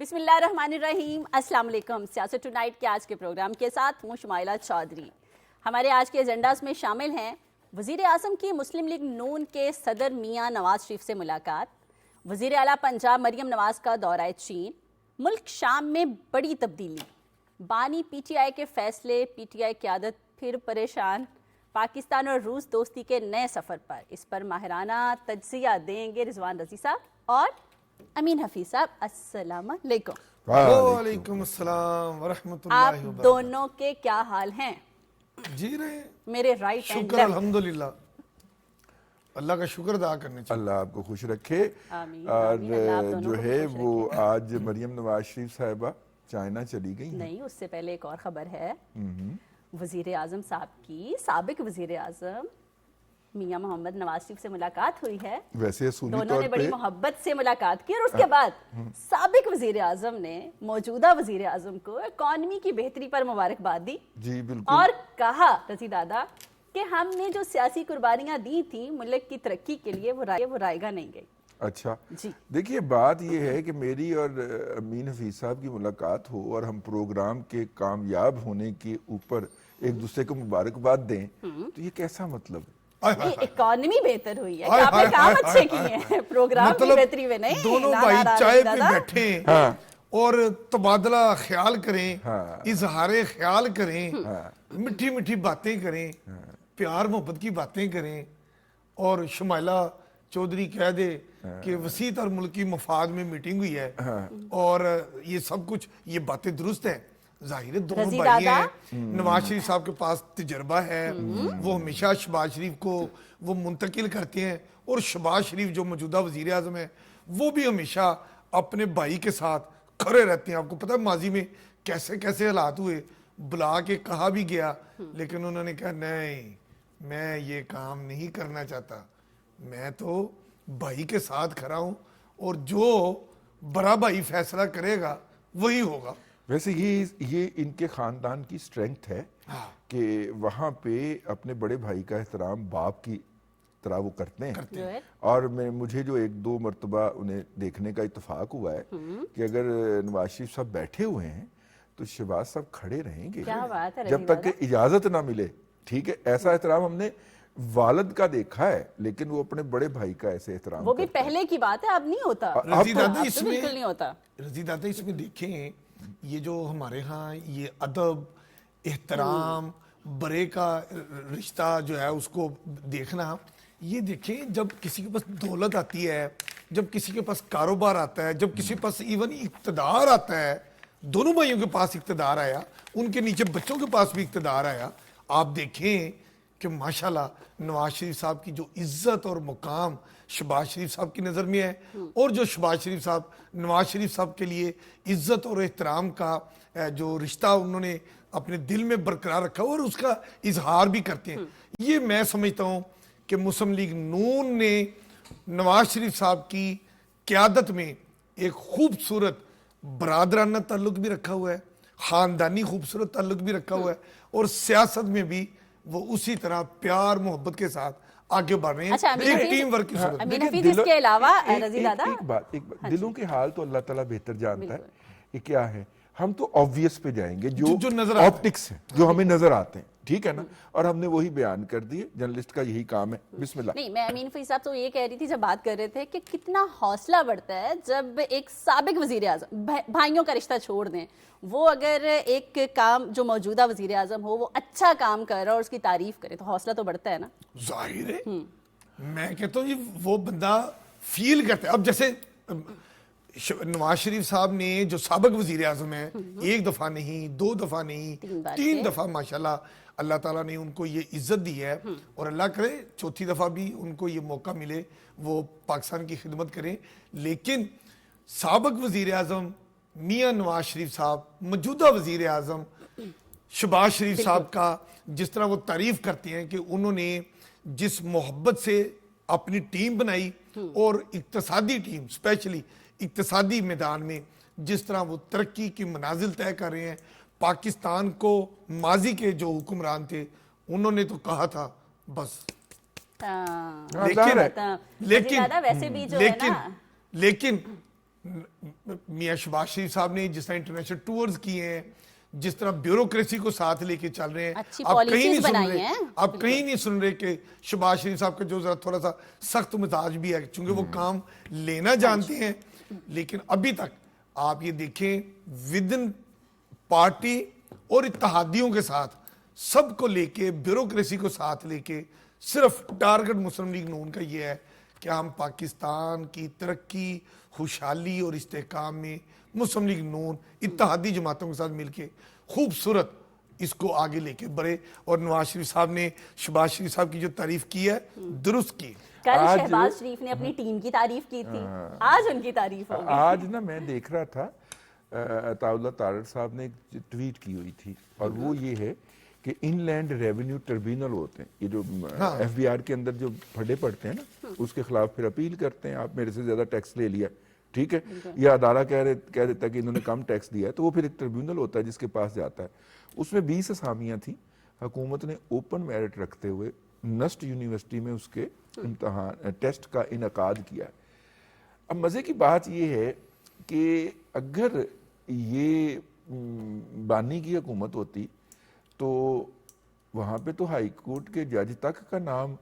بسم اللہ الرحمن الرحیم. السلام علیکم. سیاست ٹونائٹ کے آج کے پروگرام کے ساتھ میں شمائلہ چودھری. ہمارے آج کے ایجنڈاز میں شامل ہیں وزیر اعظم کی مسلم لیگ نون کے صدر میاں نواز شریف سے ملاقات، وزیر اعلیٰ پنجاب مریم نواز کا دورہ چین، ملک شام میں بڑی تبدیلی، بانی پی ٹی آئی کے فیصلے، پی ٹی آئی قیادت پھر پریشان، پاکستان اور روس دوستی کے نئے سفر پر. اس پر ماہرانہ تجزیہ دیں گے رضوان رضی صاحب اور امین حفیظ صاحب. السلام علیکم. وعلیکم السلام ورحمۃ اللہ آپ دونوں کے کیا حال ہیں؟ جی رہے میرے رائٹ شکر الحمدللہ، اللہ کا شکر ادا کرنے چاہیے. اللہ آپ کو خوش رکھے. اور جو ہے وہ آج مریم نواز شریف صاحبہ چائنا چلی گئی. نہیں، اس سے پہلے ایک اور خبر ہے. وزیر اعظم صاحب کی سابق وزیر اعظم میاں محمد نواز شریف سے ملاقات ہوئی ہے. ویسے اصولی دونوں طور نے بڑی پہ محبت سے ملاقات کی اور اس کے بعد سابق وزیر اعظم نے موجودہ وزیر اعظم کو اکانومی کی بہتری پر مبارکباد دی. جی بالکل. اور کہا رضی دادا کہ ہم نے جو سیاسی قربانیاں دی تھیں ملک کی ترقی کے لیے وہ رائے گاہ نہیں گئی. اچھا جی دیکھیے، بات یہ ہے کہ میری اور امین حفیظ صاحب کی ملاقات ہو اور ہم پروگرام کے کامیاب ہونے کے اوپر ایک دوسرے کو مبارکباد دیں تو یہ کیسا مطلب ہے؟ اکانومی بہتر ہوئی ہے کہ آپ نے کام اچھے کیے ہیں، پروگرام کی بہتری میں نہیں. دونوں بھائی چائے پہ بیٹھے اور تبادلہ خیال کریں، اظہار خیال کریں، میٹھی میٹھی باتیں کریں، پیار محبت کی باتیں کریں، اور شمائلہ چودھری کہہ دے کہ وسیع تر ملکی مفاد میں میٹنگ ہوئی ہے اور یہ سب کچھ، یہ باتیں درست ہیں. ظاہر ہے دونوں بھائی ہیں، نواز شریف صاحب کے پاس تجربہ ہے، وہ ہمیشہ شہباز شریف کو وہ منتقل کرتے ہیں، اور شہباز شریف جو موجودہ وزیر اعظم ہے وہ بھی ہمیشہ اپنے بھائی کے ساتھ کھڑے رہتے ہیں. آپ کو پتہ ہے ماضی میں کیسے کیسے حالات ہوئے، بلا کے کہا بھی گیا لیکن انہوں نے کہا نہیں، میں یہ کام نہیں کرنا چاہتا، میں تو بھائی کے ساتھ کھڑا ہوں اور جو بڑا بھائی فیصلہ کرے گا وہی ہوگا. ویسے یہ ان کے خاندان کی سٹرینگتھ ہے کہ وہاں پہ اپنے بڑے بھائی کا احترام باپ کی طرح وہ کرتے ہیں. اور مجھے جو ایک دو مرتبہ انہیں دیکھنے کا اتفاق ہوا ہے کہ اگر نواز شریف صاحب بیٹھے ہوئے ہیں تو شہباز صاحب کھڑے رہیں گے جب تک کہ اجازت نہ ملے. ٹھیک ہے، ایسا احترام ہم نے والد کا دیکھا ہے لیکن وہ اپنے بڑے بھائی کا ایسے احترام وہ بھی پہلے کی بات ہے، اب نہیں ہوتا. رضی دادا اس میں بالکل نہیں ہوتا. رضی دادا اس میں دیکھیں، یہ جو ہمارے ہاں یہ ادب، احترام، بڑے کا رشتہ جو ہے اس کو دیکھنا، یہ دیکھیں جب کسی کے پاس دولت آتی ہے، جب کسی کے پاس کاروبار آتا ہے، جب کسی کے پاس ایون اقتدار آتا ہے، دونوں بھائیوں کے پاس اقتدار آیا، ان کے نیچے بچوں کے پاس بھی اقتدار آیا، آپ دیکھیں کہ ماشاءاللہ نواز شریف صاحب کی جو عزت اور مقام شہباز شریف صاحب کی نظر میں ہے، اور جو شہباز شریف صاحب نواز شریف صاحب کے لیے عزت اور احترام کا جو رشتہ انہوں نے اپنے دل میں برقرار رکھا اور اس کا اظہار بھی کرتے ہیں. یہ میں سمجھتا ہوں کہ مسلم لیگ نون نے نواز شریف صاحب کی قیادت میں ایک خوبصورت برادرانہ تعلق بھی رکھا ہوا ہے، خاندانی خوبصورت تعلق بھی رکھا ہوا ہے، اور سیاست میں بھی وہ اسی طرح پیار محبت کے ساتھ آگے بڑھ رہے ہیں ایک ٹیم ورک کی صورت. امین حفیظ اس کے علاوہ رضی دادا ایک بات دلوں کے حال تو اللہ تعالیٰ بہتر جانتا ہے. یہ کیا ہے، ہم تو آبویس پہ جائیں گے جو نظر آپٹکس ہیں، جو ہمیں نظر آتے ہیں، ٹھیک ہے نا، اور ہم نے وہی بیان کر دیے. جرنلسٹ کا یہی کام ہے. بسم اللہ. نہیں، میں امین حفیظ صاحب تو یہ کہہ رہی تھی جب بات کر رہے تھے کہ کتنا حوصلہ بڑھتا ہے جب ایک سابق وزیر اعظم، بھائیوں کا رشتہ چھوڑ دیں، وہ اگر ایک کام جو موجودہ وزیر اعظم ہو وہ اچھا کام کر رہا ہے اور اس کی تعریف کرے تو حوصلہ تو بڑھتا ہے نا. ظاہر ہے، میں کہتا ہوں وہ بندہ فیل کرتا ہے. اب جیسے نواز شریف صاحب نے جو سابق وزیر اعظم ہیں، ایک دفعہ نہیں، دو دفعہ نہیں، 3 دفعہ ماشاءاللہ اللہ تعالیٰ نے ان کو یہ عزت دی ہے، اور اللہ کرے چوتھی دفعہ بھی ان کو یہ موقع ملے وہ پاکستان کی خدمت کریں. لیکن سابق وزیر اعظم میاں نواز شریف صاحب، موجودہ وزیر اعظم شہباز شریف صاحب کا جس طرح وہ تعریف کرتے ہیں کہ انہوں نے جس محبت سے اپنی ٹیم بنائی، اور اقتصادی ٹیم اسپیشلی اقتصادی میدان میں جس طرح وہ ترقی کی منازل طے کر رہے ہیں. پاکستان کو ماضی کے جو حکمران تھے انہوں نے تو کہا تھا بس، لیکن میاں شہباز شریف صاحب نے جس طرح انٹرنیشنل ٹورز کیے ہیں, جس طرح بیوروکریسی کو ساتھ لے کے چل رہے ہیں, آپ کہیں نہیں سن رہے کہ شہباز شریف صاحب کا جو ذرا تھوڑا سا سخت مزاج بھی ہے, چونکہ وہ کام لینا جانتے ہیں, لیکن ابھی تک آپ یہ دیکھیں ودن پارٹی اور اتحادیوں کے ساتھ سب کو لے کے, بیوروکریسی کو ساتھ لے کے, صرف ٹارگٹ مسلم لیگ نون کا یہ ہے کہ ہم پاکستان کی ترقی, خوشحالی اور استحکام میں مسلم لیگ نون اتحادی جماعتوں کے ساتھ مل کے خوبصورت اس کو آگے لے کے بڑھے. اور نواز شریف صاحب نے شہباز شریف صاحب کی جو تعریف کی ہے درست کی. کل شہباز شریف نے اپنی ٹیم کی تعریف کی تھی, آج ان کی تعریف ہوگی. آج نا میں دیکھ رہا تھا عطا اللہ طارڑ صاحب نے ایک ٹویٹ کی ہوئی تھی, اور وہ یہ ہے کہ ان لینڈ ریونیو ٹربیونل ہوتے ہیں, یہ جو ایف بی آر کے اندر جو پھڈے پڑتے ہیں نا, اس کے خلاف پھر اپیل کرتے ہیں, آپ میرے سے زیادہ ٹیکس لے لیا, ٹھیک ہے, یہ ادارہ کہہ دیتا ہے کہ انہوں نے کم ٹیکس دیا ہے, تو وہ پھر ایک ٹربیونل ہوتا ہے جس کے پاس جاتا ہے. اس میں 20 اسامیاں تھیں. حکومت نے اوپن میرٹ رکھتے ہوئے نسٹ یونیورسٹی میں اس کے امتحان ٹیسٹ کا انعقاد کیا ہے. اب مزے کی بات یہ ہے کہ اگر یہ بانی کی حکومت ہوتی تو وہاں پہ تو ہائی کورٹ کے جج تک کا نام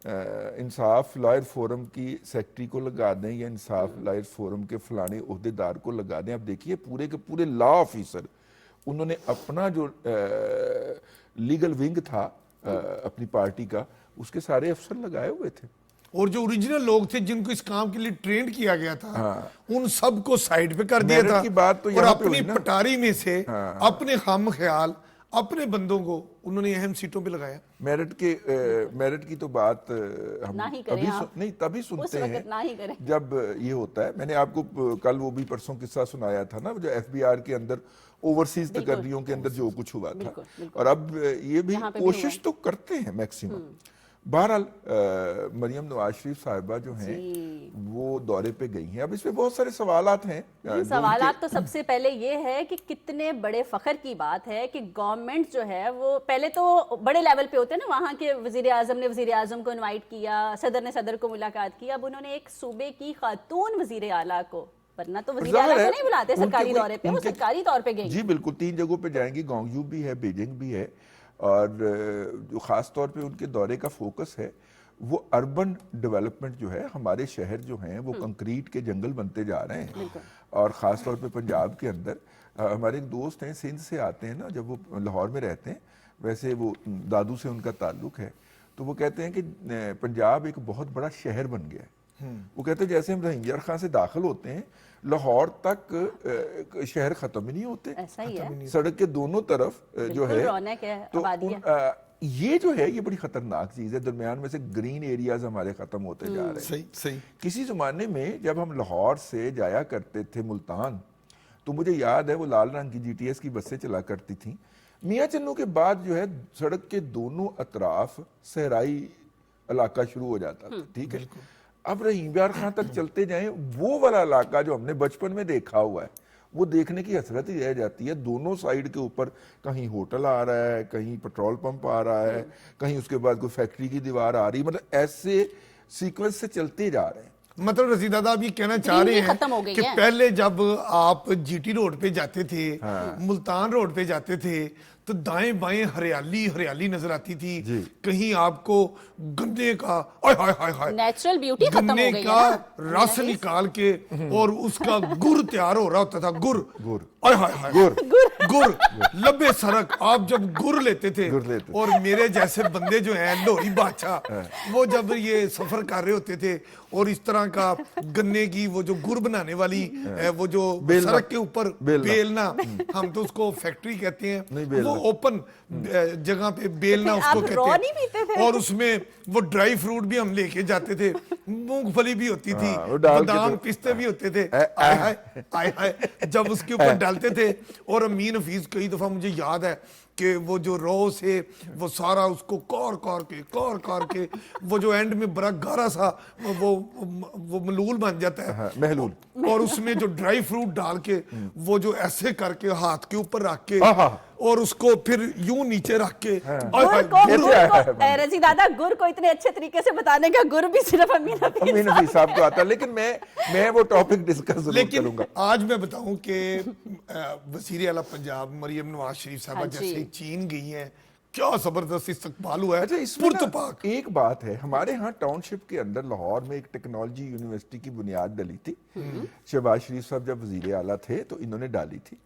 انصاف لائر فورم کی سیکٹری کو لگا دیں یا انصاف لائر فورم کے فلانے عہدیدار کو لگا دیں. اب دیکھیے پورے کے پورے لا آفیسر انہوں نے اپنا جو لیگل ونگ تھا اپنی پارٹی کا, اس کے سارے افسر لگائے ہوئے تھے, اور جو اوریجنل لوگ تھے جن کو اس کام کے لیے ٹرینڈ کیا گیا تھا ان سب کو سائیڈ پہ کر دیا تھا, اور اپنی پٹاری میں سے اپنے خام خیال اپنے بندوں کو انہوں نے اہم سیٹوں پہ لگایا. میرٹ کی تو بات ہم تبھی سنتے ہیں جب یہ ہوتا ہے. میں نے آپ کو کل وہ بھی پرسوں قصہ سنایا تھا نا, جو ایف بی آر کے اندر اوورسیز تقرریوں کے اندر جو کچھ ہوا تھا, اور اب یہ بھی کوشش تو کرتے ہیں میکسیمم. بہرحال مریم نواز شریف صاحبہ جو ہیں وہ دورے پہ گئی ہیں. اب اس پہ بہت سارے سوالات ہیں. سوالات تو سب سے پہلے یہ ہے کہ کتنے بڑے فخر کی بات ہے کہ گورنمنٹ جو ہے وہ پہلے تو بڑے لیول پہ ہوتے ہیں نا, وہاں کے وزیر اعظم نے وزیر اعظم کو انوائٹ کیا, صدر نے صدر کو ملاقات کی, اب انہوں نے ایک صوبے کی خاتون وزیر اعلیٰ کو, ورنہ تو وزیر اعلیٰ کو نہیں بلاتے سرکاری دورے پہ, وہ سرکاری طور پہ گئی. جی بالکل, 3 جگہوں پہ جائیں گی, گانگیو بھی ہے, بیجنگ بھی ہے, اور جو خاص طور پہ ان کے دورے کا فوکس ہے وہ اربن ڈیولپمنٹ جو ہے. ہمارے شہر جو ہیں وہ کنکریٹ کے جنگل بنتے جا رہے ہیں, اور خاص طور پہ پنجاب کے اندر. ہمارے ایک دوست ہیں سندھ سے آتے ہیں نا, جب وہ لاہور میں رہتے ہیں, ویسے وہ دادو سے ان کا تعلق ہے, تو وہ کہتے ہیں کہ پنجاب ایک بہت بڑا شہر بن گیا ہے. وہ کہتے ہیں جیسے ہم رحیم یار خان سے داخل ہوتے ہیں لاہور تک شہر ختم ہی نہیں ہوتے, سڑک کے دونوں طرف جو ہے. تو یہ جو ہے یہ بڑی خطرناک چیز ہے, درمیان میں سے گرین ایریاز ہمارے ختم ہوتے جا رہے ہیں. کسی زمانے میں جب ہم لاہور سے جایا کرتے تھے ملتان, تو مجھے یاد ہے وہ لال رنگ کی جی ٹی ایس کی بسیں چلا کرتی تھیں. میاں چنو کے بعد جو ہے سڑک کے دونوں اطراف صحرائی علاقہ شروع ہو جاتا تھا, ٹھیک ہے. اب رحیم یار خان تک چلتے جائیں, وہ والا علاقہ جو ہم نے بچپن میں دیکھا ہوا ہے وہ دیکھنے کی حسرت ہی رہ جاتی ہے. دونوں سائیڈ کے اوپر کہیں ہوٹل آ رہا ہے, کہیں پیٹرول پمپ آ رہا ہے, کہیں اس کے بعد کوئی فیکٹری کی دیوار آ رہی, مطلب ایسے سیکوینس سے چلتے جا رہے ہیں. مطلب رشید دادا آپ یہ کہنا چاہ رہے ہیں کہ پہلے جب آپ جی ٹی روڈ پہ جاتے تھے, ملتان روڈ پہ جاتے تھے, تو دائیں بائیں ہریالی ہریالی نظر آتی تھی. کہیں آپ کو گنے کا نیچرل بیوٹی ختم ہو گئی کا رس نکال کے اور اس کا گر تیار ہو رہا ہوتا تھا. گر لبے سڑک آپ جب گر لیتے تھے, اور میرے جیسے بندے جو ہیں لوہری بادشاہ, وہ جب یہ سفر کر رہے ہوتے تھے اور اس طرح کا گنے کی وہ جو گر بنانے والی وہ جو سڑک کے اوپر بیلنا, ہم تو اس کو فیکٹری کہتے ہیں, وہ اوپن جگہ پہ بیلنا اس کو کہتے ہیں, اور اس میں وہ ڈرائی فروٹ بھی ہم لے کے جاتے تھے, مونگ پھلی بھی ہوتی تھی, بادام پستے بھی ہوتے تھے, جب اس کے اوپر ڈالتے تھے. اور امین حفیظ کئی دفعہ مجھے یاد ہے کہ وہ جو رو سے وہ سارا اس کو کار کے وہ جو اینڈ میں بڑا گارا سا وہ ملول بن جاتا ہے, محلول, اور اس میں جو ڈرائی فروٹ ڈال کے وہ جو ایسے کر کے ہاتھ کے اوپر رکھ کے اور اس کو پھر یوں نیچے رکھ کے رضی دادا گر کو اتنے اچھے طریقے سے بتانے کا گر بھی صرف امین حفیظ صاحب کو آتا ہے، لیکن میں وہ ٹاپک ڈسکس ضرور کروں گا. آج میں بتاؤں کہ وزیر اعلیٰ پنجاب مریم نواز شریف صاحبہ جیسے چین گئی ہیں، کیا زبردست استقبال ہوا ہے. اچھا اس میں ایک بات ہے، ہمارے ہاں ٹاؤن شپ کے اندر لاہور میں ایک ٹیکنالوجی یونیورسٹی کی بنیاد ڈلی تھی. شہباز شریف صاحب جب وزیر اعلیٰ تھے تو انہوں نے ڈالی تھی،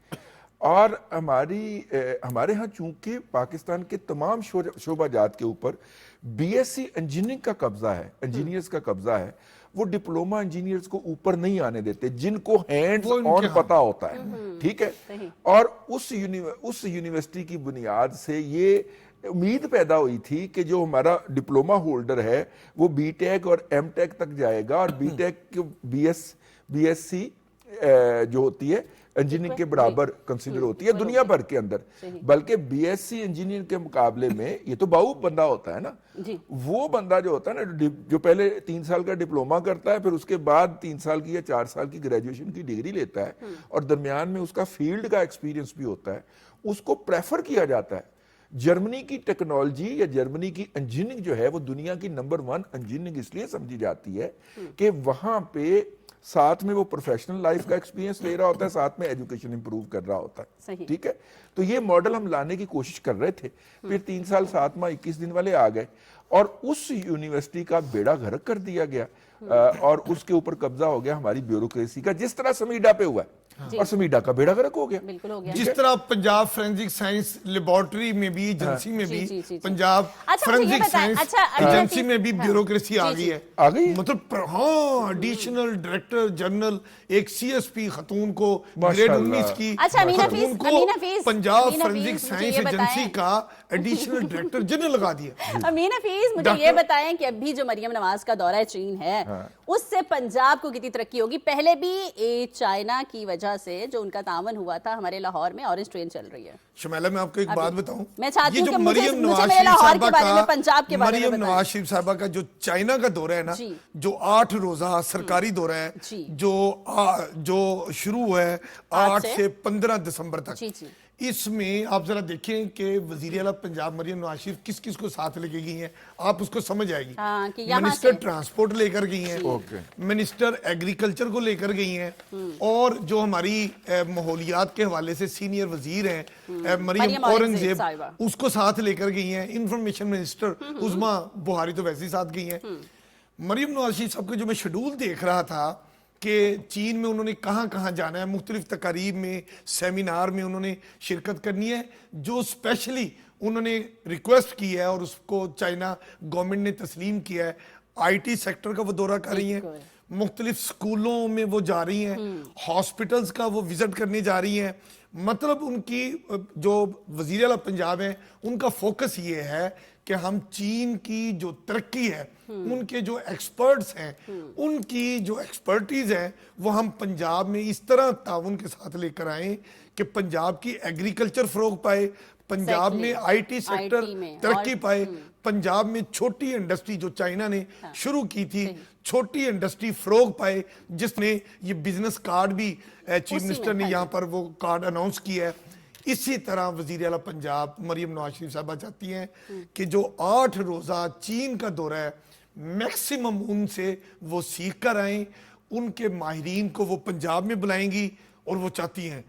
اور ہمارے ہاں چونکہ پاکستان کے تمام شعبہ جات کے اوپر بی ایس سی انجینئرنگ کا قبضہ ہے، انجینئرز کا قبضہ ہے، وہ ڈپلوما انجینئرز کو اوپر نہیں آنے دیتے جن کو ہینڈز آن پتہ ہوتا ہے. ٹھیک ہے، اور اس یونیورسٹی کی بنیاد سے یہ امید پیدا ہوئی تھی کہ جو ہمارا ڈپلوما ہولڈر ہے وہ بی ٹیک اور ایم ٹیک تک جائے گا، اور B tech B S C جو ہوتی ہے انجینئرنگ کے برابر کنسیڈر ہوتی ہے دنیا بھر کے اندر. بلکہ بی ایس سی انجینئر کے مقابلے میں یہ تو باؤ بندہ ہوتا ہے نا، وہ بندہ جو ہوتا ہے نا جو پہلے 3 سال کا ڈپلوما کرتا ہے، پھر اس کے بعد 3 سال کی یا 4 سال کی گریجویشن کی ڈگری لیتا ہے، اور درمیان میں اس کا فیلڈ کا ایکسپیرینس بھی ہوتا ہے، اس کو پریفر کیا جاتا ہے. جرمنی کی ٹیکنالوجی یا جرمنی کی انجینئرنگ جو ہے وہ دنیا کی نمبر 1 انجینئرنگ اس لیے سمجھی جاتی ہے کہ وہاں پہ ساتھ میں وہ پروفیشنل لائف کا ایکسپیرینس لے رہا ہوتا ہے، ساتھ میں ایجوکیشن امپروو کر رہا ہوتا ہے. ٹھیک ہے، تو یہ ماڈل ہم لانے کی کوشش کر رہے تھے. پھر 3 سال 7 ماہ 21 دن والے آ گئے اور اس یونیورسٹی کا بیڑا غرق کر دیا گیا، اور اس کے اوپر قبضہ ہو گیا ہماری بیوروکریسی کا، جس طرح سمیڈا پہ ہوا ہے. اور سمیڈا کا بیڑا غرق ہو گیا. جس طرح پنجاب فورینسک سائنس لیبارٹری میں بھی، ایجنسی میں بھی، پنجاب فورینسک سائنس ایجنسی میں بھی بیوروکریسی آ گئی ہے. مطلب ہاں ایڈیشنل ڈائریکٹر جنرل ایک سی ایس پی خاتون کو گریڈ 19 کی خاتون کو پنجاب فورینسک سائنس ایجنسی کا ایڈیشنل ڈائریکٹر جنرل لگا دیا. امین حفیظ مجھے یہ بتائیں کہ ابھی جو مریم نواز کا دورہ چین ہے اس سے پنجاب کو کتنی ترقی ہوگی؟ پہلے بھی چائنا کی وجہ سے جو ان کا تعاون ہوا تھا، ہمارے لاہور میں اورنج ٹرین چل رہی ہے. شمیلہ میں آپ کو ایک بات بتاؤں، میں چاہتی ہوں کہ مریم نواز شریف صاحبہ کا جو چائنا کا دورہ ہے نا، جو 8 روزہ سرکاری دورہ ہے، جو شروع ہوا ہے 8 سے 15 دسمبر تک، اس میں آپ ذرا دیکھیں کہ وزیر اعلیٰ پنجاب مریم نواز شریف کس کس کو ساتھ لے کے گئی ہیں، آپ اس کو سمجھ آئے گی. منسٹر ٹرانسپورٹ لے کر گئی ہیں، منسٹر ایگریکلچر کو لے کر گئی ہیں، اور جو ہماری ماحولیات کے حوالے سے سینئر وزیر ہیں مریم اورنگزیب، اس کو ساتھ لے کر گئی ہیں. انفارمیشن منسٹر عظما بہاری تو ویسے ہی ساتھ گئی ہیں. مریم نواز شریف صاحب کو جو میں شیڈول دیکھ رہا تھا کہ چین میں انہوں نے کہاں کہاں جانا ہے، مختلف تقاریب میں، سیمینار میں انہوں نے شرکت کرنی ہے، جو اسپیشلی انہوں نے ریکویسٹ کی ہے اور اس کو چائنا گورنمنٹ نے تسلیم کیا ہے. آئی ٹی سیکٹر کا وہ دورہ کر رہی ہیں، مختلف سکولوں میں وہ جا رہی ہیں، ہاسپٹلز کا وہ وزٹ کرنے جا رہی ہیں. مطلب ان کی جو وزیر اعلیٰ پنجاب ہیں ان کا فوکس یہ ہے کہ ہم چین کی جو ترقی ہے، ان کے جو ایکسپرٹس ہیں، ان کی جو ایکسپرٹیز ہیں، وہ ہم پنجاب میں اس طرح تعاون کے ساتھ لے کر آئیں کہ پنجاب کی ایگریکلچر فروغ پائے، پنجاب میں آئی ٹی سیکٹر ترقی پائے، پنجاب میں چھوٹی انڈسٹری جو چائنا نے شروع کی تھی، چھوٹی انڈسٹری فروغ پائے، جس نے یہ بزنس کارڈ بھی چیف منسٹر نے یہاں پر وہ کارڈ اناؤنس کیا ہے. اسی طرح وزیر اعلیٰ پنجاب مریم نواز شریف صاحبہ چاہتی ہیں کہ جو 8 روزہ چین کا دورہ ہے، میکسیمم ان سے وہ سیکھ کر آئیں، ان کے ماہرین کو وہ پنجاب میں بلائیں گی، اور وہ چاہتی ہیں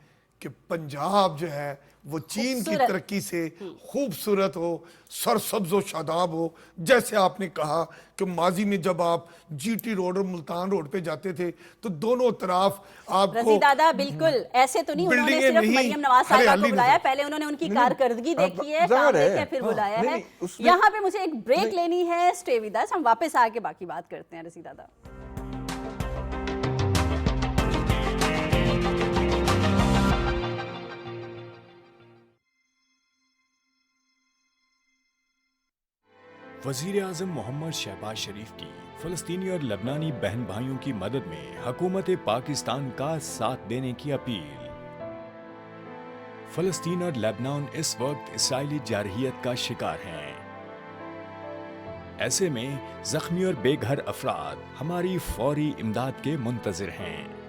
کہ پنجاب جو ہے وہ چین کی ترقی سے خوبصورت ہو، سرسبز و شاداب ہو. جیسے آپ نے کہا کہ ماضی میں جب آپ جی ٹی روڈ اور ملتان روڈ پہ جاتے تھے تو دونوں طرف آپ کو رضی دادا بالکل ایسے تو نہیں، انہوں نے صرف مریم نواز صاحبہ کو بلایا، پہلے انہوں نے ان کی کارکردگی دیکھی ہے، کام دیکھے پھر بلایا ہے. یہاں پہ مجھے ایک بریک لینی ہے، اسٹے ود اس، ہم واپس آ کے باقی بات کرتے ہیں. رضی دادا وزیر اعظم محمد شہباز شریف کی فلسطینی اور لبنانی بہن بھائیوں کی مدد میں حکومت پاکستان کا ساتھ دینے کی اپیل. فلسطین اور لبنان اس وقت اسرائیلی جارحیت کا شکار ہیں. ایسے میں زخمی اور بے گھر افراد ہماری فوری امداد کے منتظر ہیں.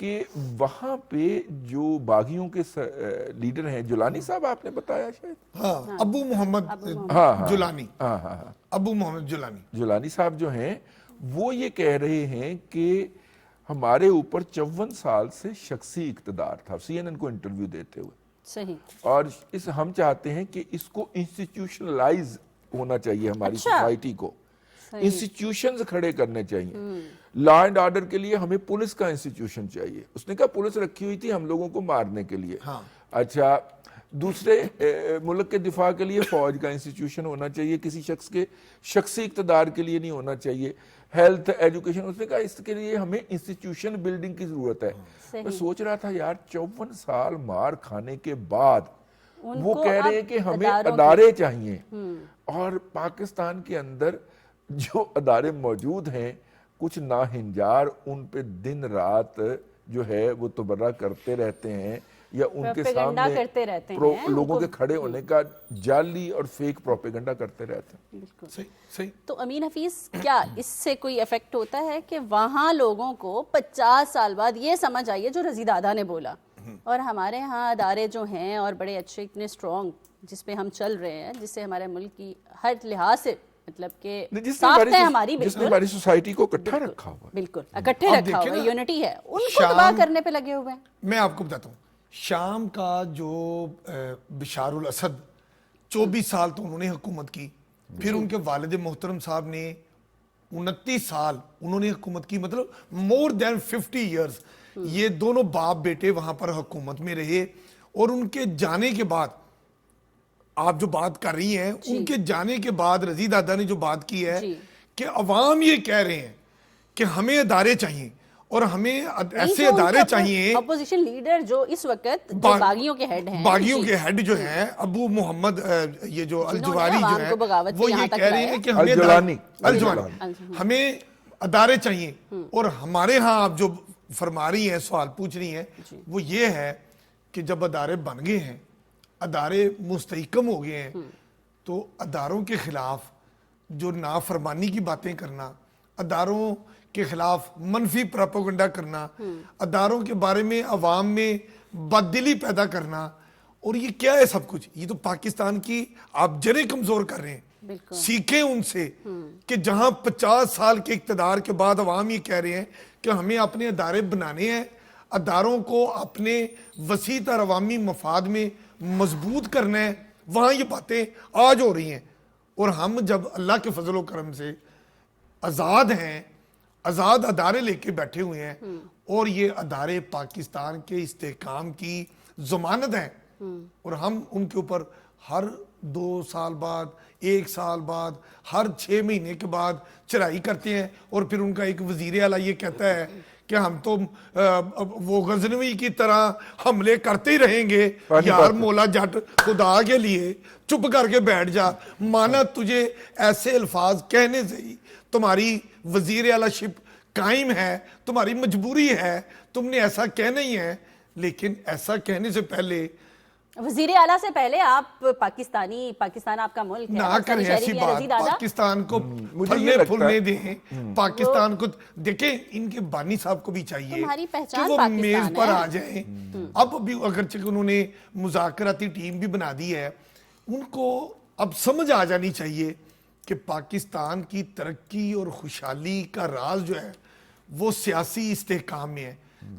کہ وہاں پہ جو باغیوں کے لیڈر ہیں، جولانی صاحب آپ نے بتایا شاید، ہاں ابو محمد جولانی، ابو محمد جولانی صاحب جو ہیں وہ یہ کہہ رہے ہیں کہ ہمارے اوپر 54 سال سے شخصی اقتدار تھا، سی این این کو انٹرویو دیتے ہوئے، صحیح، اور ہم چاہتے ہیں کہ اس کو انسٹیٹیوشنلائز ہونا چاہیے، ہماری سوسائٹی کو انسٹیٹیوشنز کھڑے کرنے چاہیے۔ لا اینڈ آرڈر کے لیے ہمیں پولیس کا انسٹیٹیوشن چاہیے، اس نے کہا پولیس رکھی ہوئی تھی ہم لوگوں کو مارنے کے لیے، اچھا دوسرے ملک کے دفاع کے لیے فوج کا انسٹیٹیوشن ہونا چاہیے، کسی شخص کے شخصی اقتدار کے لیے نہیں ہونا چاہیے، ہیلتھ ایجوکیشن، اس نے کہا اس کے لیے ہمیں انسٹیٹیوشن بلڈنگ کی ضرورت ہے۔ میں سوچ رہا تھا یار 54 سال مار کھانے کے بعد وہ کہہ رہے ہیں کہ ہمیں ادارے چاہیے، اور پاکستان کے اندر جو ادارے موجود ہیں کچھ ناہنجار ان پہ دن رات جو ہے وہ تبرہ کرتے رہتے ہیں، یا ان کے سامنے لوگوں کے کھڑے ہونے کا جعلی اور فیک پروپیگنڈا کرتے رہتے ہیں۔ صحیح۔ تو امین حفیظ، کیا اس سے کوئی ایفیکٹ ہوتا ہے کہ وہاں لوگوں کو 50 سال بعد یہ سمجھ آئیے جو رضی دادا نے بولا، اور ہمارے ہاں ادارے جو ہیں اور بڑے اچھے اتنے اسٹرانگ جس پہ ہم چل رہے ہیں، جس سے ہمارے ملک کی ہر لحاظ سے مطلب کہ ساخت ہے ہماری، جس نے ہماری سوسائٹی کو اکٹھا رکھا ہوا ہے، بالکل اکٹھے رکھا ہوا ہے، یونٹی ہے، ان کو تباہ کرنے پہ لگے ہوئے ہیں۔ میں آپ کو بتاتا ہوں، شام کا جو بشار الاسد 24 سال تو انہوں نے حکومت کی، پھر ان کے والد محترم صاحب نے 29 سال انہوں نے حکومت کی، مطلب more than 50 years یہ دونوں باپ بیٹے وہاں پر حکومت میں رہے، اور ان کے جانے کے بعد آپ جو بات کر رہی ہیں ان کے جانے کے بعد رضی دادا نے جو بات کی ہے کہ عوام یہ کہہ رہے ہیں کہ ہمیں ادارے چاہیے اور ہمیں ایسے ادارے چاہیے۔ اپوزیشن لیڈر جو اس وقت باغیوں کے ہیڈ ہیں، باغیوں کے ہیڈ جو ہیں ابو محمد یہ جو الجواری جو ہیں، وہ یہ کہہ رہے ہیں کہ ہمیں ادارے چاہیے، اور ہمارے ہاں آپ جو فرما رہی ہیں، سوال پوچھ رہی ہیں، وہ یہ ہے کہ جب ادارے بن گئے ہیں، ادارے مستحکم ہو گئے ہیں، تو اداروں کے خلاف جو نافرمانی کی باتیں کرنا، اداروں کے خلاف منفی پروپیگنڈا کرنا، اداروں کے بارے میں عوام میں بددلی پیدا کرنا، اور یہ کیا ہے سب کچھ؟ یہ تو پاکستان کی آپ جڑیں کمزور کر رہے ہیں۔ سیکھیں ان سے کہ جہاں 50 سال کے اقتدار کے بعد عوام یہ کہہ رہے ہیں کہ ہمیں اپنے ادارے بنانے ہیں، اداروں کو اپنے وسیع تر عوامی مفاد میں مضبوط کرنا ہے، وہاں یہ باتیں آج ہو رہی ہیں، اور ہم جب اللہ کے فضل و کرم سے آزاد ہیں، آزاد ادارے لے کے بیٹھے ہوئے ہیں، اور یہ ادارے پاکستان کے استحکام کی ضمانت ہیں، اور ہم ان کے اوپر ہر 2 سال بعد، 1 سال بعد، ہر 6 مہینے کے بعد چڑھائی کرتے ہیں، اور پھر ان کا ایک وزیر اعلیٰ یہ کہتا ہے کہ ہم تو وہ غزنوی کی طرح حملے کرتے ہی رہیں گے۔ یار مولا جٹ خدا کے لیے چپ کر کے بیٹھ جا، مانا تجھے ایسے الفاظ کہنے سے ہی تمہاری وزیر اعلیٰ شپ قائم ہے، تمہاری مجبوری ہے، تم نے ایسا کہنا ہی ہے، لیکن ایسا کہنے سے پہلے وزیر اعلیٰ سے پہلے آپ پاکستان آپ کا ملک ہے، نہ کریں ایسی بات، پاکستان کو پھلنے پھولنے دیں، پاکستان کو دیکھیں، ان کے بانی صاحب کو بھی چاہیے کہ وہ میز پر آ جائیں۔ اب بھی اگرچہ انہوں نے مذاکراتی ٹیم بھی بنا دی ہے، ان کو اب سمجھ آ جانی چاہیے کہ پاکستان کی ترقی اور خوشحالی کا راز جو ہے وہ سیاسی استحکام میں ہے۔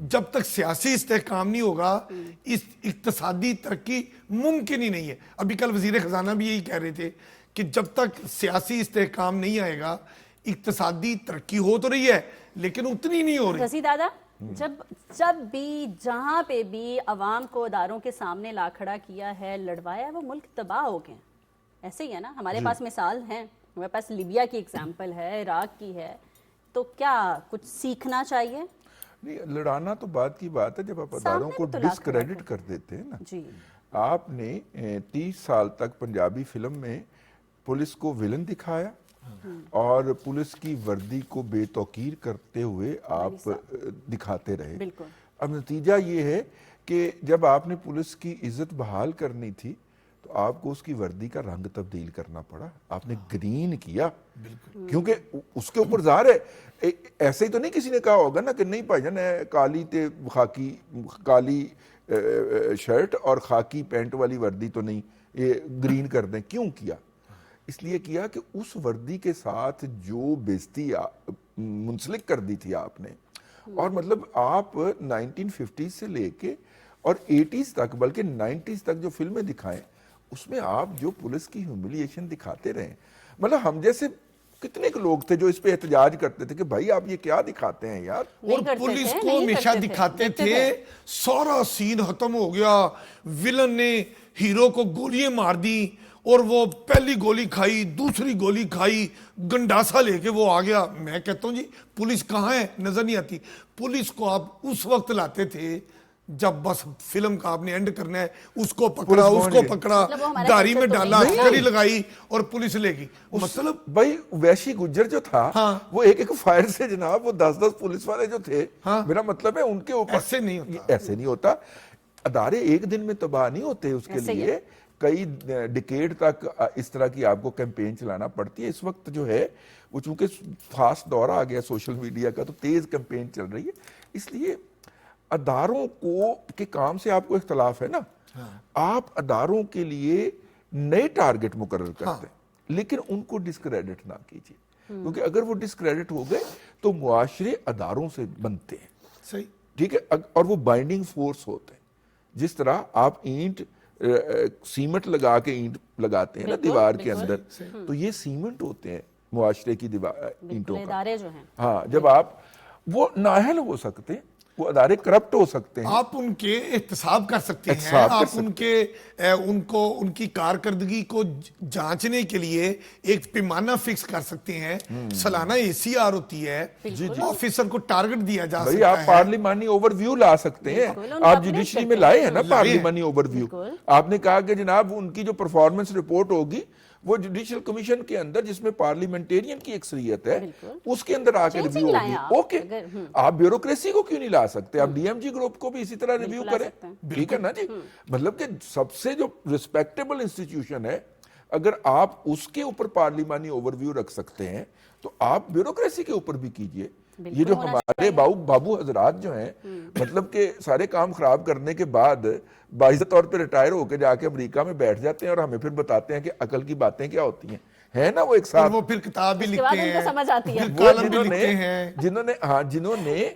جب تک سیاسی استحکام نہیں ہوگا، اس اقتصادی ترقی ممکن ہی نہیں ہے۔ ابھی کل وزیر خزانہ بھی یہی کہہ رہے تھے کہ جب تک سیاسی استحکام نہیں آئے گا، اقتصادی ترقی ہو تو رہی ہے لیکن اتنی نہیں ہو رہی۔ رضی دادا، جب بھی جہاں پہ بھی عوام کو اداروں کے سامنے لا کھڑا کیا ہے، لڑوایا ہے، وہ ملک تباہ ہو گئے۔ ایسے ہی ہے نا، ہمارے پاس مثال ہیں، ہمارے پاس لیبیا کی اگزامپل ہے، عراق کی ہے، تو کیا کچھ سیکھنا چاہیے؟ نہیں، لڑانا تو بات کی بات ہے، جب آپ اداروں کو ڈسکریڈٹ کر دیتے ہیں نا۔ آپ نے 30 سال تک پنجابی فلم میں پولیس کو ویلن دکھایا، اور پولیس کی وردی کو بے توقیر کرتے ہوئے آپ دکھاتے رہے۔ اب نتیجہ یہ ہے کہ جب آپ نے پولیس کی عزت بحال کرنی تھی تو آپ کو اس کی وردی کا رنگ تبدیل کرنا پڑا, آپ نے گرین کیا, کیونکہ اس کے اوپر ظاہر ہے ایسے ہی تو نہیں کسی نے کہا ہوگا نا کہ نہیں بھائی جان کالی تے خاکی, کالی شرٹ اور خاکی پینٹ والی وردی تو نہیں, یہ گرین کر دیں. کیوں کیا؟ اس لیے کیا کہ اس وردی کے ساتھ جو بےزتی منسلک کر دی تھی آپ نے, اور مطلب آپ 1950 سے لے کے اور 80s تک, بلکہ 90s تک جو فلمیں دکھائیں اس میں آپ جو پولیس کی ہیوملیشن دکھاتے رہے, مطلب ہم جیسے کتنے لوگ تھے جو اس پہ احتجاج کرتے تھے کہ بھائی آپ یہ کیا دکھاتے ہیں یار. اور پولیس کو ہمیشہ دکھاتے تھے سارا سین ختم ہو گیا, ویلن نے ہیرو کو گولیاں مار دی اور وہ پہلی گولی کھائی, دوسری گولی کھائی, گنڈاسا لے کے وہ آ گیا. میں کہتا ہوں جی پولیس کہاں ہے, نظر نہیں آتی. پولیس کو آپ اس وقت لاتے تھے جب بس فلم کا آپ نے اینڈ کرنا ہے, اس کو پکڑا, اس کو پکڑا, گاڑی میں ڈالا, گاڑی لگائی اور پولیس لے گئی. مطلب بھائی ویشی گجر جو تھا وہ ایک فائر سے جناب وہ 10 پولیس والے جو تھے, میرا مطلب ہے ان کے اوپر ایسے نہیں ہوتا. ادارے ایک دن میں تباہ نہیں ہوتے, اس کے لیے کئی ڈیکیڈ تک اس طرح کی آپ کو کیمپین چلانا پڑتی ہے. اس وقت جو ہے وہ چونکہ خاص دور آ گیا سوشل میڈیا کا, تو تیز کیمپین چل رہی ہے. اس لیے اداروں کو کے کام سے آپ کو اختلاف ہے نا, آپ اداروں کے لیے نئے ٹارگٹ مقرر کرتے ہیں لیکن ان کو ڈسکریڈٹ نہ کیجیے, کیونکہ اگر وہ ڈسکریڈٹ ہو گئے تو معاشرے اداروں سے بنتے ہیں. صحیح, ٹھیک ہے, اور وہ بائنڈنگ فورس ہوتے ہیں. جس طرح آپ اینٹ سیمنٹ لگا کے اینٹ لگاتے ہیں نا دیوار کے اندر, تو یہ سیمنٹ ہوتے ہیں معاشرے کی اینٹوں کا. ادارے جو ہیں, ہاں, جب آپ وہ نااہل ہو سکتے ہیں, وہ ادارے کرپٹ ہو سکتے ہیں, آپ ان کے احتساب کر سکتے ہیں, آپ ان کو ان کی کارکردگی کو جانچنے کے لیے ایک پیمانہ فکس کر سکتے ہیں. سالانہ ACR ہوتی ہے, آفیسر کو ٹارگٹ دیا جا سکتا ہے. آپ پارلیمانی اوور ویو لا سکتے ہیں, آپ جوڈیشری میں لائے ہیں نا پارلیمانی اوور ویو. آپ نے کہا کہ جناب ان کی جو پرفارمنس رپورٹ ہوگی وہ جوڈیشل کمیشن کے اندر جس میں پارلیمنٹیرین کی اکثریت ہے اس کے اندر آ کے ریویو ہوگی. اوکے, آپ بیوروکریسی کو کیوں نہیں لا سکتے؟ آپ DMG گروپ کو بھی اسی طرح ریویو کریں. ٹھیک ہے نا جی, مطلب کہ سب سے جو ریسپیکٹیبل انسٹیٹیوشن ہے, اگر آپ اس کے اوپر پارلیمانی اوور ویو رکھ سکتے ہیں تو آپ بیوروکریسی کے اوپر بھی کیجئے. یہ جو ہمارے بابو حضرات جو ہیں, مطلب کہ سارے کام خراب کرنے کے بعد باعزت طور پہ ریٹائر ہو کے جا کے امریکہ میں بیٹھ جاتے ہیں اور ہمیں پھر بتاتے ہیں کہ عقل کی باتیں کیا ہوتی ہیں, ہے نا, وہ ایک ساتھ وہ پھر کتاب بھی لکھتے ہیں, سمجھ آتی ہے, کالم بھی لکھتے ہیں. جنہوں نے